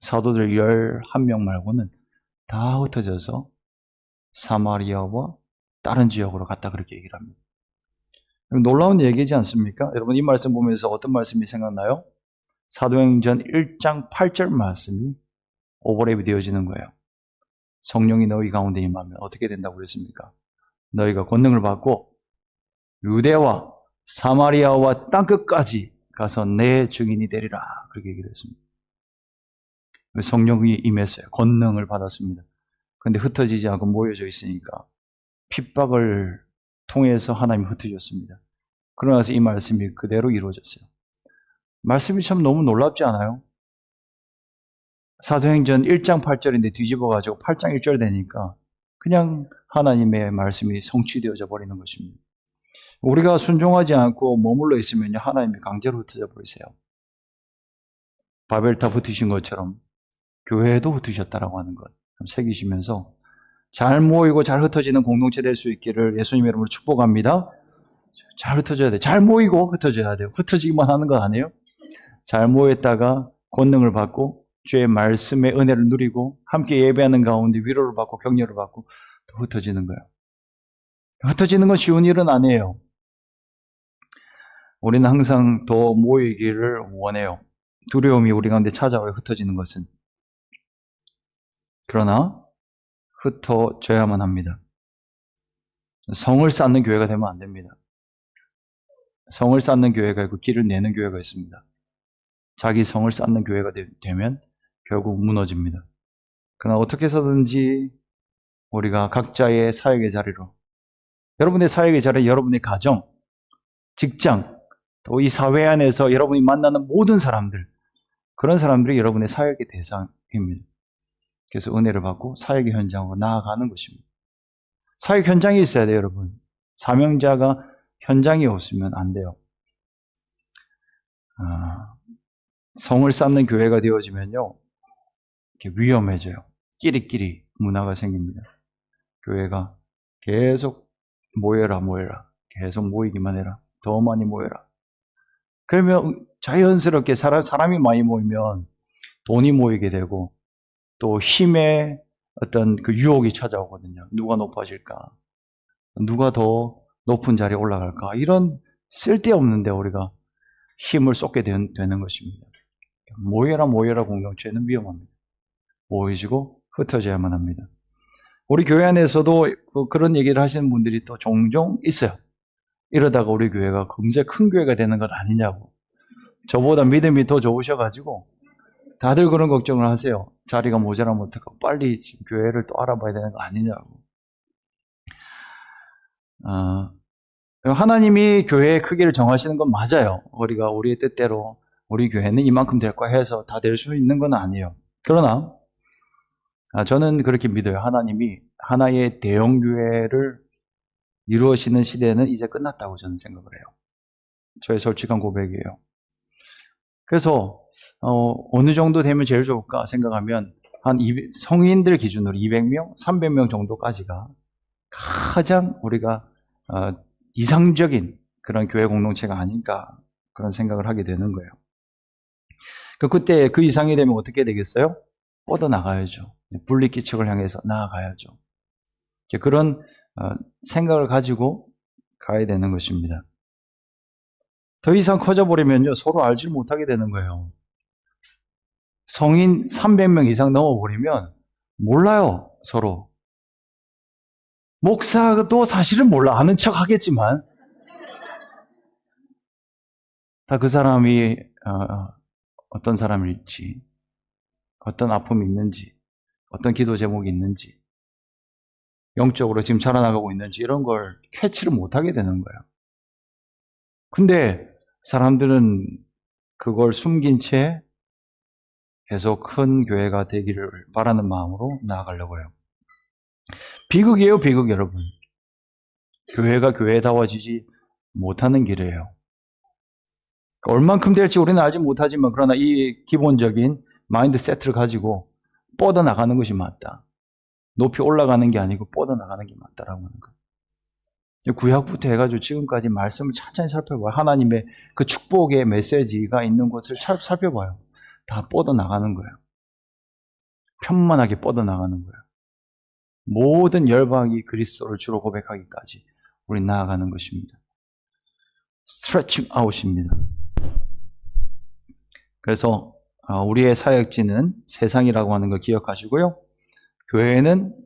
사도들 11명 말고는 다 흩어져서 사마리아와 다른 지역으로 갔다, 그렇게 얘기를 합니다. 놀라운 얘기지 않습니까? 여러분, 이 말씀 보면서 어떤 말씀이 생각나요? 사도행전 1장 8절 말씀이 오버랩이 되어지는 거예요. 성령이 너희 가운데 임하면 어떻게 된다고 그랬습니까? 너희가 권능을 받고 유대와 사마리아와 땅끝까지 가서 내 증인이 되리라, 그렇게 얘기를 했습니다. 성령이 임했어요. 권능을 받았습니다. 그런데 흩어지지 않고 모여져 있으니까 핍박을 통해서 하나님이 흩어졌습니다. 그러나서 이 말씀이 그대로 이루어졌어요. 말씀이 참 너무 놀랍지 않아요? 사도행전 1장 8절인데 뒤집어가지고 8장 1절 되니까 그냥 하나님의 말씀이 성취되어져 버리는 것입니다. 우리가 순종하지 않고 머물러 있으면 하나님이 강제로 흩어져 버리세요. 바벨탑 흩으신 것처럼 교회도 흩으셨다라고 하는 것 새기시면서 잘 모이고 잘 흩어지는 공동체 될 수 있기를 예수님의 이름으로 축복합니다. 잘 흩어져야 돼요. 잘 모이고 흩어져야 돼요. 흩어지기만 하는 거 아니에요? 잘 모였다가 권능을 받고 주의 말씀의 은혜를 누리고 함께 예배하는 가운데 위로를 받고 격려를 받고 또 흩어지는 거예요. 흩어지는 건 쉬운 일은 아니에요. 우리는 항상 더 모이기를 원해요. 두려움이 우리 가운데 찾아와요, 흩어지는 것은. 그러나 흩어져야만 합니다. 성을 쌓는 교회가 되면 안 됩니다. 성을 쌓는 교회가 있고 길을 내는 교회가 있습니다. 자기 성을 쌓는 교회가 되면 결국 무너집니다. 그러나 어떻게 해서든지 우리가 각자의 사역의 자리로, 여러분의 사역의 자리, 여러분의 가정, 직장, 또 이 사회 안에서 여러분이 만나는 모든 사람들, 그런 사람들이 여러분의 사역의 대상입니다. 그래서 은혜를 받고 사역의 현장으로 나아가는 것입니다. 사역 현장이 있어야 돼요, 여러분. 사명자가 현장이 없으면 안 돼요. 성을 쌓는 교회가 되어지면요, 이렇게 위험해져요. 끼리끼리 문화가 생깁니다. 교회가 계속 모여라 계속 모이기만 해라. 더 많이 모여라. 그러면 자연스럽게 사람이 많이 모이면 돈이 모이게 되고 또 힘의 어떤 그 유혹이 찾아오거든요. 누가 높아질까? 누가 더 높은 자리에 올라갈까? 이런 쓸데없는데 우리가 힘을 쏟게 되는 것입니다. 모여라 공동체는 위험합니다. 모이시고 흩어져야만 합니다. 우리 교회 안에서도 그런 얘기를 하시는 분들이 또 종종 있어요. 이러다가 우리 교회가 금세 큰 교회가 되는 것 아니냐고. 저보다 믿음이 더 좋으셔가지고 다들 그런 걱정을 하세요. 자리가 모자라면 어떡하고 빨리 지금 교회를 또 알아봐야 되는 거 아니냐고. 하나님이 교회의 크기를 정하시는 건 맞아요. 우리가 우리의 뜻대로 우리 교회는 이만큼 될 거야 해서 다 될 수 있는 건 아니에요. 그러나 저는 그렇게 믿어요. 하나님이 하나의 대형 교회를 이루어지는 시대는 이제 끝났다고 저는 생각을 해요. 저의 솔직한 고백이에요. 그래서 어느 정도 되면 제일 좋을까 생각하면 한 성인들 기준으로 200명, 300명 정도까지가 가장 우리가 이상적인 그런 교회 공동체가 아닌가 그런 생각을 하게 되는 거예요. 그때 그 이상이 되면 어떻게 되겠어요? 뻗어나가야죠. 분리기척을 향해서 나아가야죠. 그런 생각을 가지고 가야 되는 것입니다. 더 이상 커져버리면요, 서로 알지 못하게 되는 거예요. 성인 300명 이상 넘어버리면 몰라요, 서로. 목사도 사실은 몰라. 아는 척 하겠지만, 다 그 사람이 어떤 사람일지, 어떤 아픔이 있는지, 어떤 기도 제목이 있는지, 영적으로 지금 자라나가고 있는지 이런 걸 캐치를 못하게 되는 거예요. 근데 사람들은 그걸 숨긴 채 계속 큰 교회가 되기를 바라는 마음으로 나아가려고 해요. 비극이에요, 비극 여러분. 교회가 교회다워지지 못하는 길이에요. 얼만큼 될지 우리는 알지 못하지만 그러나 이 기본적인 마인드 세트를 가지고 뻗어나가는 것이 맞다. 높이 올라가는 게 아니고 뻗어나가는 게 맞다라고 하는 거예요. 구약부터 해가지고 지금까지 말씀을 천천히 살펴봐요. 하나님의 그 축복의 메시지가 있는 곳을 살펴봐요. 다 뻗어나가는 거예요. 편만하게 뻗어나가는 거예요. 모든 열방이 그리스도를 주로 고백하기까지 우리 나아가는 것입니다. 스트레칭 아웃입니다. 그래서 우리의 사역지는 세상이라고 하는 거 기억하시고요. 교회는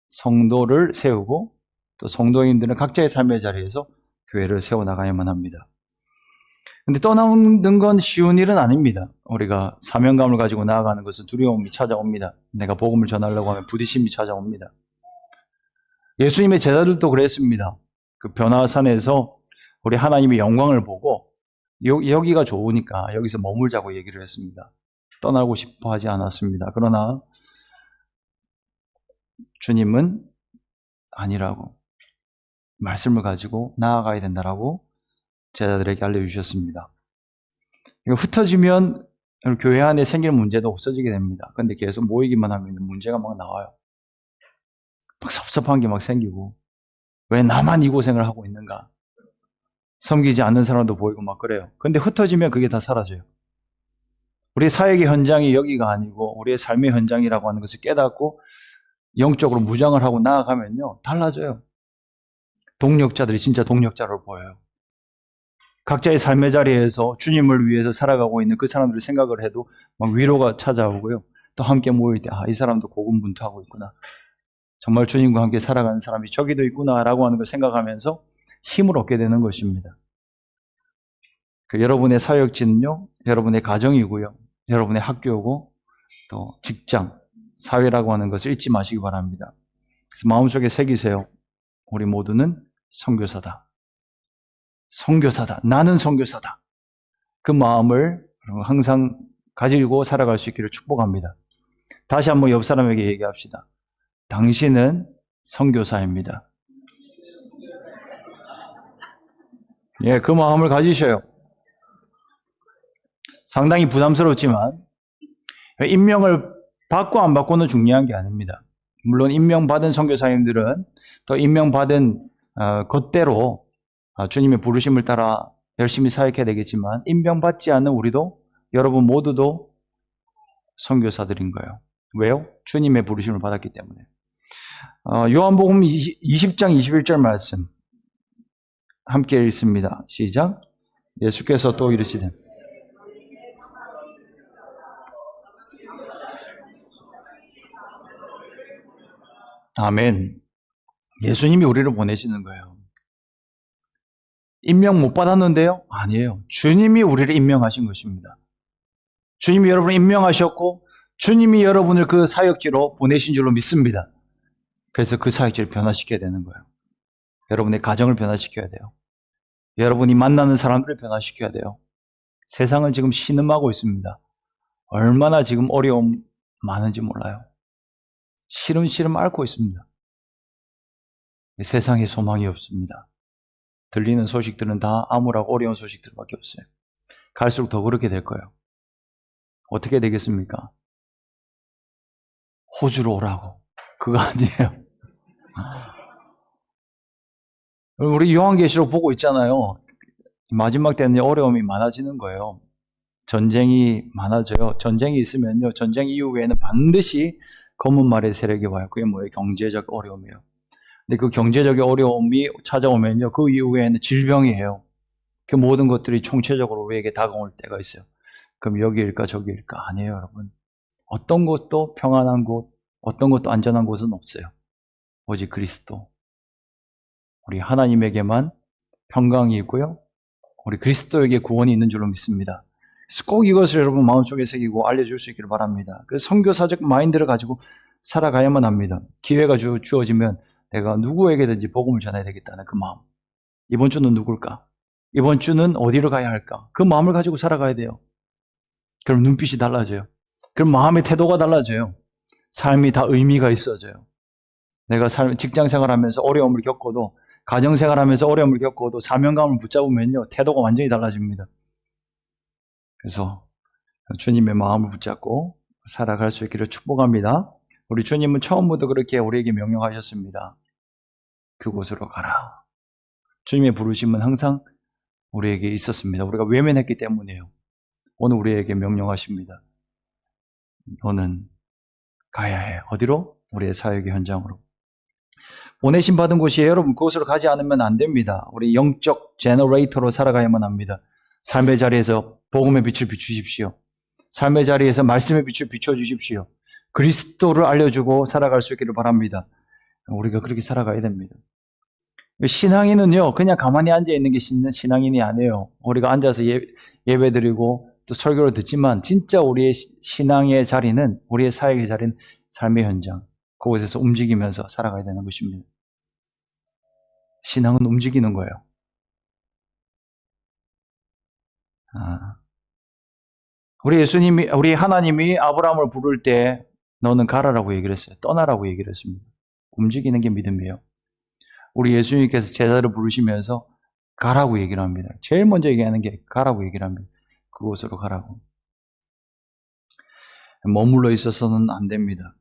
성도를 세우고 또 성도인들은 각자의 삶의 자리에서 교회를 세워나가야만 합니다. 근데 떠나는 건 쉬운 일은 아닙니다. 우리가 사명감을 가지고 나아가는 것은 두려움이 찾아옵니다. 내가 복음을 전하려고 하면 부딪힘이 찾아옵니다. 예수님의 제자들도 그랬습니다. 그 변화산에서 우리 하나님의 영광을 보고 여기가 좋으니까 여기서 머물자고 얘기를 했습니다. 떠나고 싶어 하지 않았습니다. 그러나 주님은 아니라고 말씀을 가지고 나아가야 된다라고 제자들에게 알려주셨습니다. 흩어지면 교회 안에 생기는 문제도 없어지게 됩니다. 근데 계속 모이기만 하면 문제가 막 나와요. 막 섭섭한 게 막 생기고 왜 나만 이 고생을 하고 있는가? 섬기지 않는 사람도 보이고 막 그래요. 근데 흩어지면 그게 다 사라져요. 우리 사역의 현장이 여기가 아니고 우리의 삶의 현장이라고 하는 것을 깨닫고 영적으로 무장을 하고 나아가면요. 달라져요. 동력자들이 진짜 동력자로 보여요. 각자의 삶의 자리에서 주님을 위해서 살아가고 있는 그 사람들을 생각을 해도 막 위로가 찾아오고요. 또 함께 모일 때, 이 사람도 고군분투하고 있구나. 정말 주님과 함께 살아가는 사람이 저기도 있구나라고 하는 걸 생각하면서 힘을 얻게 되는 것입니다. 여러분의 사역지는요, 여러분의 가정이고요, 여러분의 학교고, 또 직장, 사회라고 하는 것을 잊지 마시기 바랍니다. 그래서 마음속에 새기세요. 우리 모두는 선교사다. 선교사다. 나는 선교사다. 그 마음을 항상 가지고 살아갈 수 있기를 축복합니다. 다시 한번 옆 사람에게 얘기합시다. 당신은 선교사입니다. 예, 그 마음을 가지셔요. 상당히 부담스럽지만 임명을 받고 안 받고는 중요한 게 아닙니다. 물론 임명받은 선교사님들은 또 임명받은 것대로 주님의 부르심을 따라 열심히 사역해야 되겠지만 임명받지 않는 우리도 여러분 모두도 선교사들인 거예요. 왜요? 주님의 부르심을 받았기 때문에. 요한복음 20장 21절 말씀 함께 읽습니다. 시작. 예수께서 또 이르시되 아멘. 예수님이 우리를 보내시는 거예요. 임명 못 받았는데요? 아니에요. 주님이 우리를 임명하신 것입니다. 주님이 여러분을 임명하셨고 주님이 여러분을 그 사역지로 보내신 줄로 믿습니다. 그래서 그 사역지를 변화시켜야 되는 거예요. 여러분의 가정을 변화시켜야 돼요. 여러분이 만나는 사람들을 변화시켜야 돼요. 세상은 지금 신음하고 있습니다. 얼마나 지금 어려움 많은지 몰라요. 시름시름 앓고 있습니다. 세상에 소망이 없습니다. 들리는 소식들은 다 암울하고 어려운 소식들밖에 없어요. 갈수록 더 그렇게 될 거예요. 어떻게 되겠습니까? 호주로 오라고. 그거 아니에요. 우리 요한계시록 보고 있잖아요. 마지막 때는 어려움이 많아지는 거예요. 전쟁이 많아져요. 전쟁이 있으면요. 전쟁 이후에는 반드시 검은 말의 세력이 와요. 그게 뭐예요? 경제적 어려움이에요. 근데 그 경제적 어려움이 찾아오면요. 그 이후에는 질병이에요. 그 모든 것들이 총체적으로 우리에게 다가올 때가 있어요. 그럼 여기일까 저기일까? 아니에요, 여러분. 어떤 곳도 평안한 곳, 어떤 곳도 안전한 곳은 없어요. 오직 그리스도. 우리 하나님에게만 평강이 있고요. 우리 그리스도에게 구원이 있는 줄로 믿습니다. 그래서 꼭 이것을 여러분 마음속에 새기고 알려줄 수 있기를 바랍니다. 그래서 선교사적 마인드를 가지고 살아가야만 합니다. 기회가 주어지면 내가 누구에게든지 복음을 전해야 되겠다는 그 마음. 이번 주는 누굴까? 이번 주는 어디로 가야 할까? 그 마음을 가지고 살아가야 돼요. 그럼 눈빛이 달라져요. 그럼 마음의 태도가 달라져요. 삶이 다 의미가 있어져요. 내가 직장 생활하면서 어려움을 겪어도 가정 생활하면서 어려움을 겪어도 사명감을 붙잡으면요. 태도가 완전히 달라집니다. 그래서 주님의 마음을 붙잡고 살아갈 수 있기를 축복합니다. 우리 주님은 처음부터 그렇게 우리에게 명령하셨습니다. 그곳으로 가라. 주님의 부르심은 항상 우리에게 있었습니다. 우리가 외면했기 때문이에요. 오늘 우리에게 명령하십니다. 너는 가야 해. 어디로? 우리의 사역의 현장으로. 보내심 받은 곳이에요. 여러분 그곳으로 가지 않으면 안 됩니다. 우리 영적 제너레이터로 살아가야만 합니다. 삶의 자리에서 복음의 빛을 비추십시오. 삶의 자리에서 말씀의 빛을 비춰주십시오. 그리스도를 알려주고 살아갈 수 있기를 바랍니다. 우리가 그렇게 살아가야 됩니다. 신앙인은요, 그냥 가만히 앉아있는 게 신앙인이 아니에요. 우리가 앉아서 예배드리고 또 설교를 듣지만 진짜 우리의 신앙의 자리는, 우리의 사역의 자리는 삶의 현장, 그곳에서 움직이면서 살아가야 되는 것입니다. 신앙은 움직이는 거예요. 우리 하나님이 아브라함을 부를 때 너는 가라라고 얘기를 했어요. 떠나라고 얘기를 했습니다. 움직이는 게 믿음이에요. 우리 예수님께서 제자를 부르시면서 가라고 얘기를 합니다. 제일 먼저 얘기하는 게 가라고 얘기를 합니다. 그곳으로 가라고. 머물러 있어서는 안 됩니다.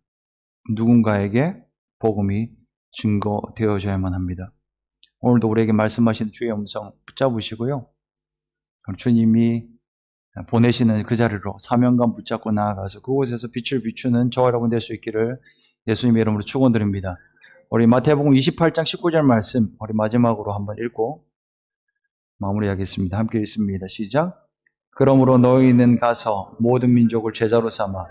누군가에게 복음이 증거되어져야만 합니다. 오늘도 우리에게 말씀하시는 주의 음성 붙잡으시고요. 주님이 보내시는 그 자리로 사명감 붙잡고 나아가서 그곳에서 빛을 비추는 저와 여러분 될 수 있기를 예수님의 이름으로 축원드립니다. 우리 마태복음 28장 19절 말씀 우리 마지막으로 한번 읽고 마무리하겠습니다. 함께 읽습니다. 시작. 그러므로 너희는 가서 모든 민족을 제자로 삼아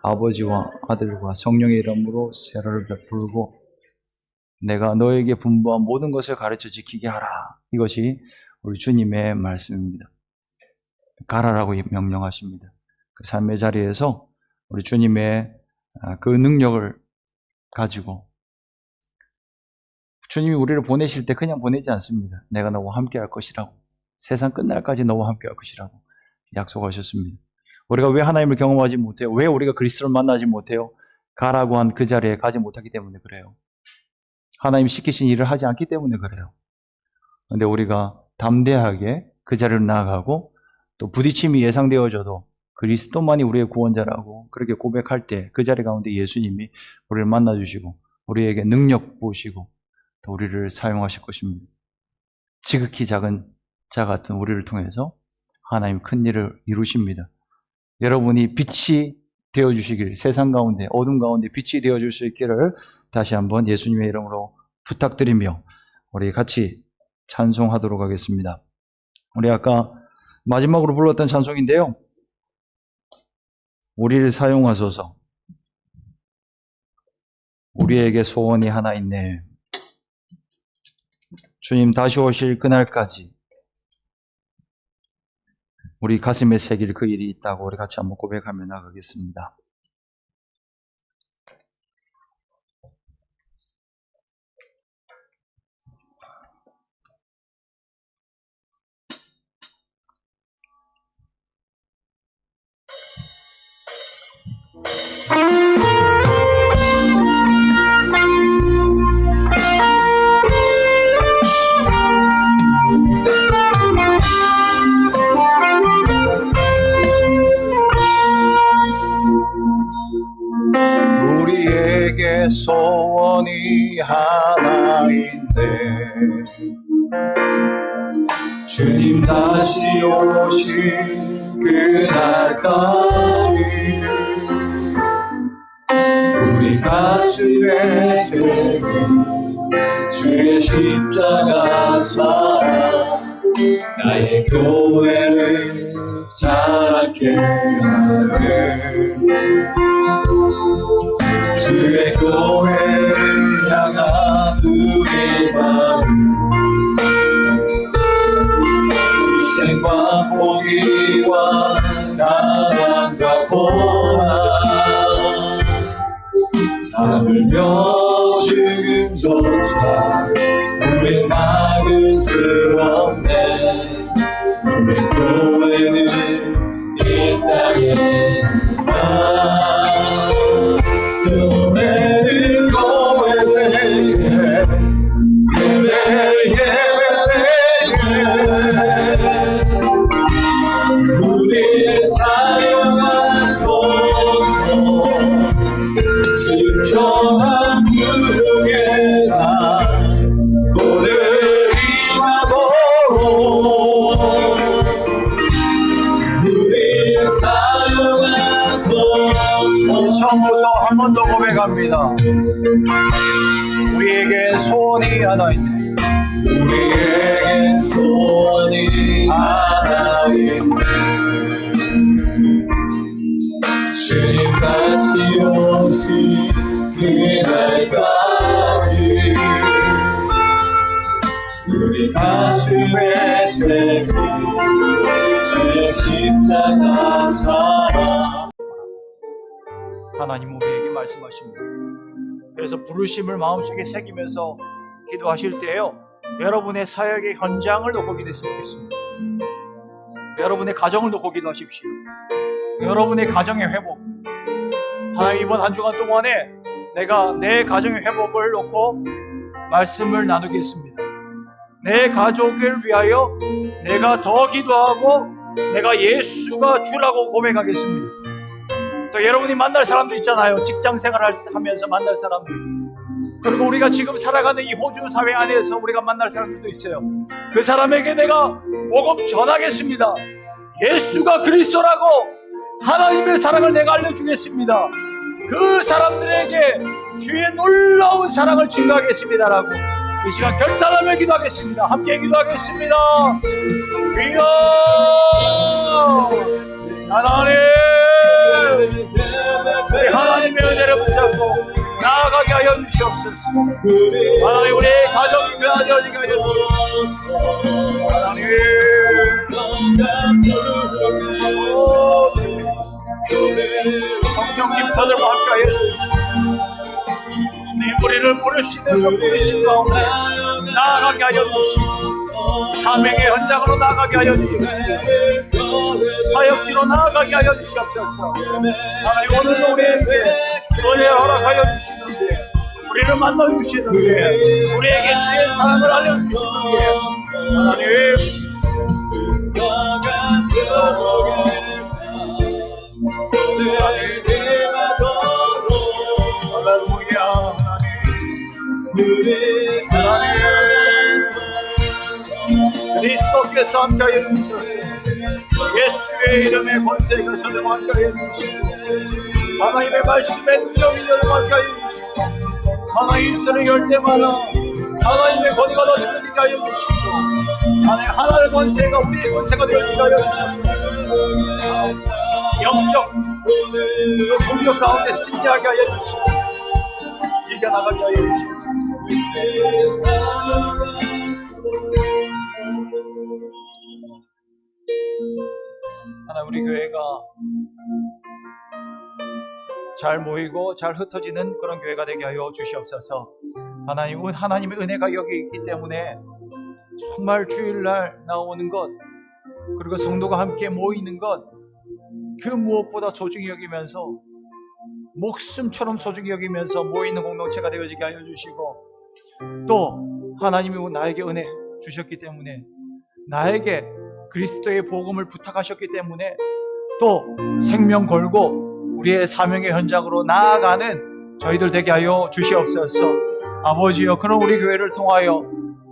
아버지와 아들과 성령의 이름으로 세례를 베풀고 내가 너에게 분부한 모든 것을 가르쳐 지키게 하라. 이것이 우리 주님의 말씀입니다. 가라라고 명령하십니다. 그 삶의 자리에서 우리 주님의 그 능력을 가지고 주님이 우리를 보내실 때 그냥 보내지 않습니다. 내가 너와 함께 할 것이라고, 세상 끝날까지 너와 함께 할 것이라고 약속하셨습니다. 우리가 왜 하나님을 경험하지 못해요? 왜 우리가 그리스도를 만나지 못해요? 가라고 한 그 자리에 가지 못하기 때문에 그래요. 하나님 시키신 일을 하지 않기 때문에 그래요. 그런데 우리가 담대하게 그 자리를 나아가고 또 부딪힘이 예상되어져도 그리스도만이 우리의 구원자라고 그렇게 고백할 때 그 자리 가운데 예수님이 우리를 만나주시고 우리에게 능력 부으시고 또 우리를 사용하실 것입니다. 지극히 작은 자 같은 우리를 통해서 하나님 큰 일을 이루십니다. 여러분이 빛이 되어주시길, 세상 가운데 어둠 가운데 빛이 되어줄 수 있기를 다시 한번 예수님의 이름으로 부탁드리며 우리 같이 찬송하도록 하겠습니다. 우리 아까 마지막으로 불렀던 찬송인데요, 우리를 사용하소서, 우리에게 소원이 하나 있네. 주님 다시 오실 그날까지 우리 가슴에 새길 그 일이 있다고 우리 같이 한번 고백하며 나가겠습니다. 우리에게 소원이 하나인데 주님 다시 오실 그날까지 우리 가슴에 새긴 주의 십자가 사랑 나의 교회를 사랑케 하네. 주의 교회를 향한 우리 마음 희생과 포기와 가난과 고난 하물며 죽음조차 우리 막을 수 없네. 주의 교회는 이 땅에 교회를 우리 사용하소서. 진정한 부흥의 날 오늘이 와도 우리 사용하소서. 처음부터 한 번 더 고백합니다. 우리에게 소원이 하나 있네. 우리에게 소원이 하나 있네. 주님 다시 오실 그날까지 우리 가슴에 새긴 주의 십자가 사랑. 하나님 우리에게 말씀하십니다. 그래서 부르심을 마음속에 새기면서 기도하실 때요, 여러분의 사역의 현장을 놓고 기도했으면 좋겠습니다. 여러분의 가정을 놓고 기도하십시오. 여러분의 가정의 회복, 하나님 이번 한 주간 동안에 내가 내 가정의 회복을 놓고 말씀을 나누겠습니다. 내 가족을 위하여 내가 더 기도하고 내가 예수가 주라고 고백하겠습니다. 또 여러분이 만날 사람도 있잖아요. 직장 생활을 하면서 만날 사람들, 그리고 우리가 지금 살아가는 이 호주 사회 안에서 우리가 만날 사람들도 있어요. 그 사람에게 내가 복음 전하겠습니다. 예수가 그리스도라고 하나님의 사랑을 내가 알려주겠습니다. 그 사람들에게 주의 놀라운 사랑을 증거하겠습니다라고 이 시간 결단하며 기도하겠습니다. 함께 기도하겠습니다. 주여 하나님, 우리 하나님의 은혜를 붙잡고 나아가게 하여 주시옵소서. 하나님 우리의 가정이 되어지게 하여 주시옵소서. 하나님 성령님 저들과 함께하여 우리를 부르시는 그 부르신 가운데 나아가게 하여 주시옵소서. 사명의 현장으로 나아가게 하여 주시옵소서. 사역지로 나아가게 하여 주시옵소서. 하나님 오늘도 우리에게 은혜를 허락하여 주시는데, 우리를 만나주시는데, 우리에게 주의 사랑을 알려주시는데, 하나님 주님께서 함께하여 주셔서 예수의 이름의 권세가 전능하게 하여 주시고 하나님의 말씀에 능력이 전능하게 하여 주시고 하나님 인생을 열 때마다 하나님의 권위가 더 드러지게 하여 주시고 하나님의 권세가 우리의 권세가 되어지게 하여 주시옵소서. 영적 그 공격 가운데 승리하게 하여 주시고 이겨나가게 하여 주시옵소서. 하나님 우리 교회가 잘 모이고 잘 흩어지는 그런 교회가 되게 하여 주시옵소서. 하나님의 은혜가 여기 있기 때문에 정말 주일날 나오는 것 그리고 성도가 함께 모이는 것 그 무엇보다 소중히 여기면서 목숨처럼 소중히 여기면서 모이는 공동체가 되어지게 하여 주시고 또 하나님이 나에게 은혜 주셨기 때문에 나에게 그리스도의 복음을 부탁하셨기 때문에 또 생명 걸고 우리의 사명의 현장으로 나아가는 저희들 되게 하여 주시옵소서. 아버지여 그런 우리 교회를 통하여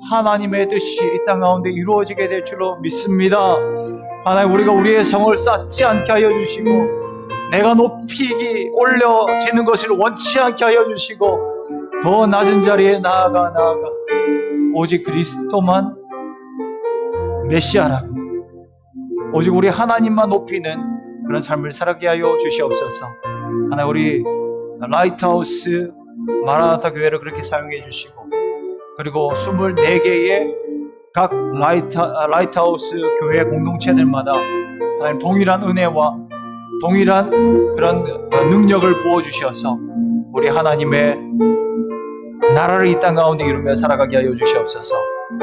하나님의 뜻이 이 땅 가운데 이루어지게 될 줄로 믿습니다. 하나님 우리가 우리의 성을 쌓지 않게 하여 주시고 내가 높이기 올려지는 것을 원치 않게 하여 주시고 더 낮은 자리에 나아가 오직 그리스도만 메시아라고 오직 우리 하나님만 높이는 그런 삶을 살게 하여 주시옵소서. 하나님 우리 라이트하우스 마라나타 교회를 그렇게 사용해 주시고 그리고 24개의 각 라이트하우스 교회 공동체들마다 하나님 동일한 은혜와 동일한 그런 능력을 부어주셔서 우리 하나님의 나라를 이 땅 가운데 이루며 살아가게 하여 주시옵소서.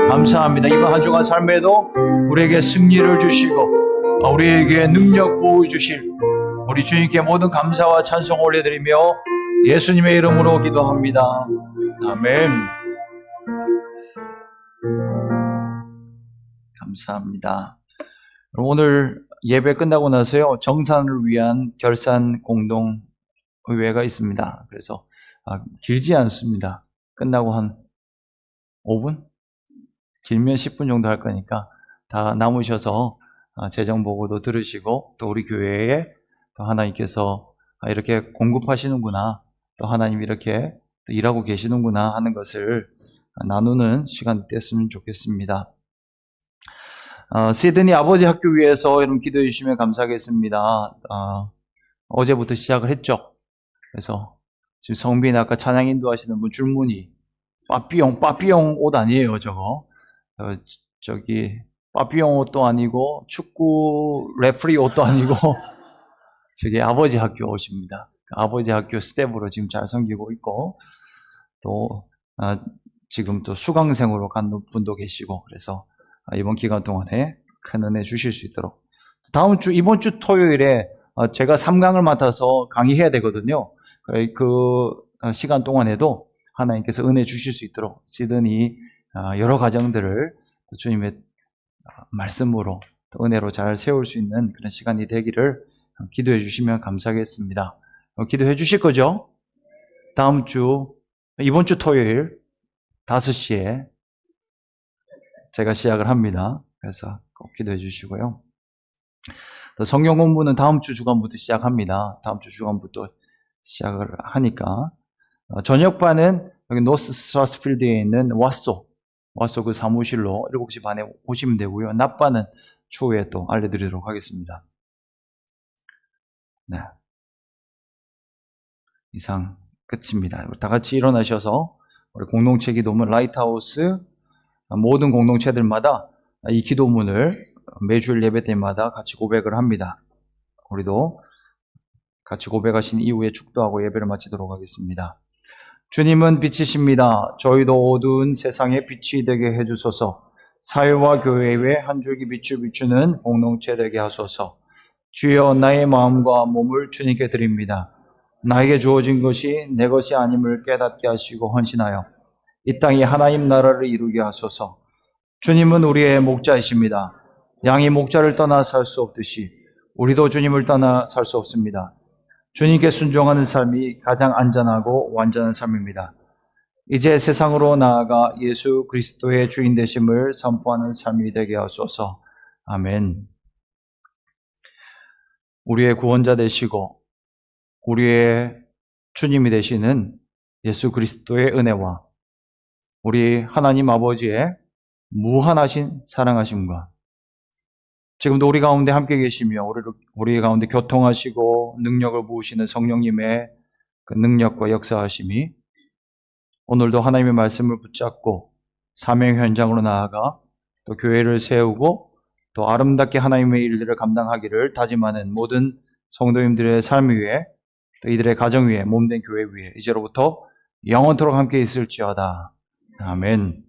감사합니다. 이번 한 주간 삶에도 우리에게 승리를 주시고 우리에게 능력 부어주실 우리 주님께 모든 감사와 찬송 올려드리며 예수님의 이름으로 기도합니다. 아멘. 감사합니다. 오늘 예배 끝나고 나서요 정산을 위한 결산 공동의회가 있습니다. 그래서 길지 않습니다. 끝나고 한 5분? 길면 10분 정도 할 거니까 다 남으셔서 재정보고도 들으시고 또 우리 교회에 또 하나님께서 이렇게 공급하시는구나 또 하나님 이렇게 또 일하고 계시는구나 하는 것을 나누는 시간 됐으면 좋겠습니다. 시드니 아버지 학교 위해서 여러분 기도해 주시면 감사하겠습니다. 어제부터 시작을 했죠. 그래서 지금 성빈 아까 찬양 인도하시는 분 줄무늬 빠삐용 옷 아니에요 저거. 저기 빠삐용 옷도 아니고 축구 레프리 옷도 아니고 저기 아버지 학교 옷입니다. 아버지 학교 스텝으로 지금 잘 섬기고 있고 또 지금 또 수강생으로 간 분도 계시고 그래서 이번 기간 동안에 큰 은혜 주실 수 있도록 이번 주 토요일에 제가 3강을 맡아서 강의해야 되거든요. 그 시간 동안에도 하나님께서 은혜 주실 수 있도록 시드니 여러 가정들을 주님의 말씀으로 은혜로 잘 세울 수 있는 그런 시간이 되기를 기도해 주시면 감사하겠습니다. 기도해 주실 거죠? 이번 주 토요일 5시에 제가 시작을 합니다. 그래서 꼭 기도해 주시고요. 또 성경 공부는 다음 주 주간부터 시작합니다. 다음 주 주간부터 시작을 하니까 저녁반은 여기 노스 스트라스필드에 있는 와소 그 사무실로 7시 반에 오시면 되고요. 낮반은 추후에 또 알려드리도록 하겠습니다. 네, 이상 끝입니다. 다 같이 일어나셔서 우리 공동체 기도문 라이트하우스 모든 공동체들마다 이 기도문을 매주일 예배 때마다 같이 고백을 합니다. 우리도 같이 고백하신 이후에 축도하고 예배를 마치도록 하겠습니다. 주님은 빛이십니다. 저희도 어두운 세상에 빛이 되게 해주소서. 사회와 교회에 한 줄기 빛을 비추는 공동체 되게 하소서. 주여 나의 마음과 몸을 주님께 드립니다. 나에게 주어진 것이 내 것이 아님을 깨닫게 하시고 헌신하여 이 땅에 하나님 나라를 이루게 하소서. 주님은 우리의 목자이십니다. 양이 목자를 떠나 살 수 없듯이 우리도 주님을 떠나 살 수 없습니다. 주님께 순종하는 삶이 가장 안전하고 완전한 삶입니다. 이제 세상으로 나아가 예수 그리스도의 주인 되심을 선포하는 삶이 되게 하소서. 아멘. 우리의 구원자 되시고 우리의 주님이 되시는 예수 그리스도의 은혜와 우리 하나님 아버지의 무한하신 사랑하심과 지금도 우리 가운데 함께 계시며 우리 가운데 교통하시고 능력을 부으시는 성령님의 그 능력과 역사하심이 오늘도 하나님의 말씀을 붙잡고 사명 현장으로 나아가 또 교회를 세우고 또 아름답게 하나님의 일들을 감당하기를 다짐하는 모든 성도님들의 삶 위에 또 이들의 가정 위에 몸된 교회 위에 이제로부터 영원토록 함께 있을지어다. 아멘.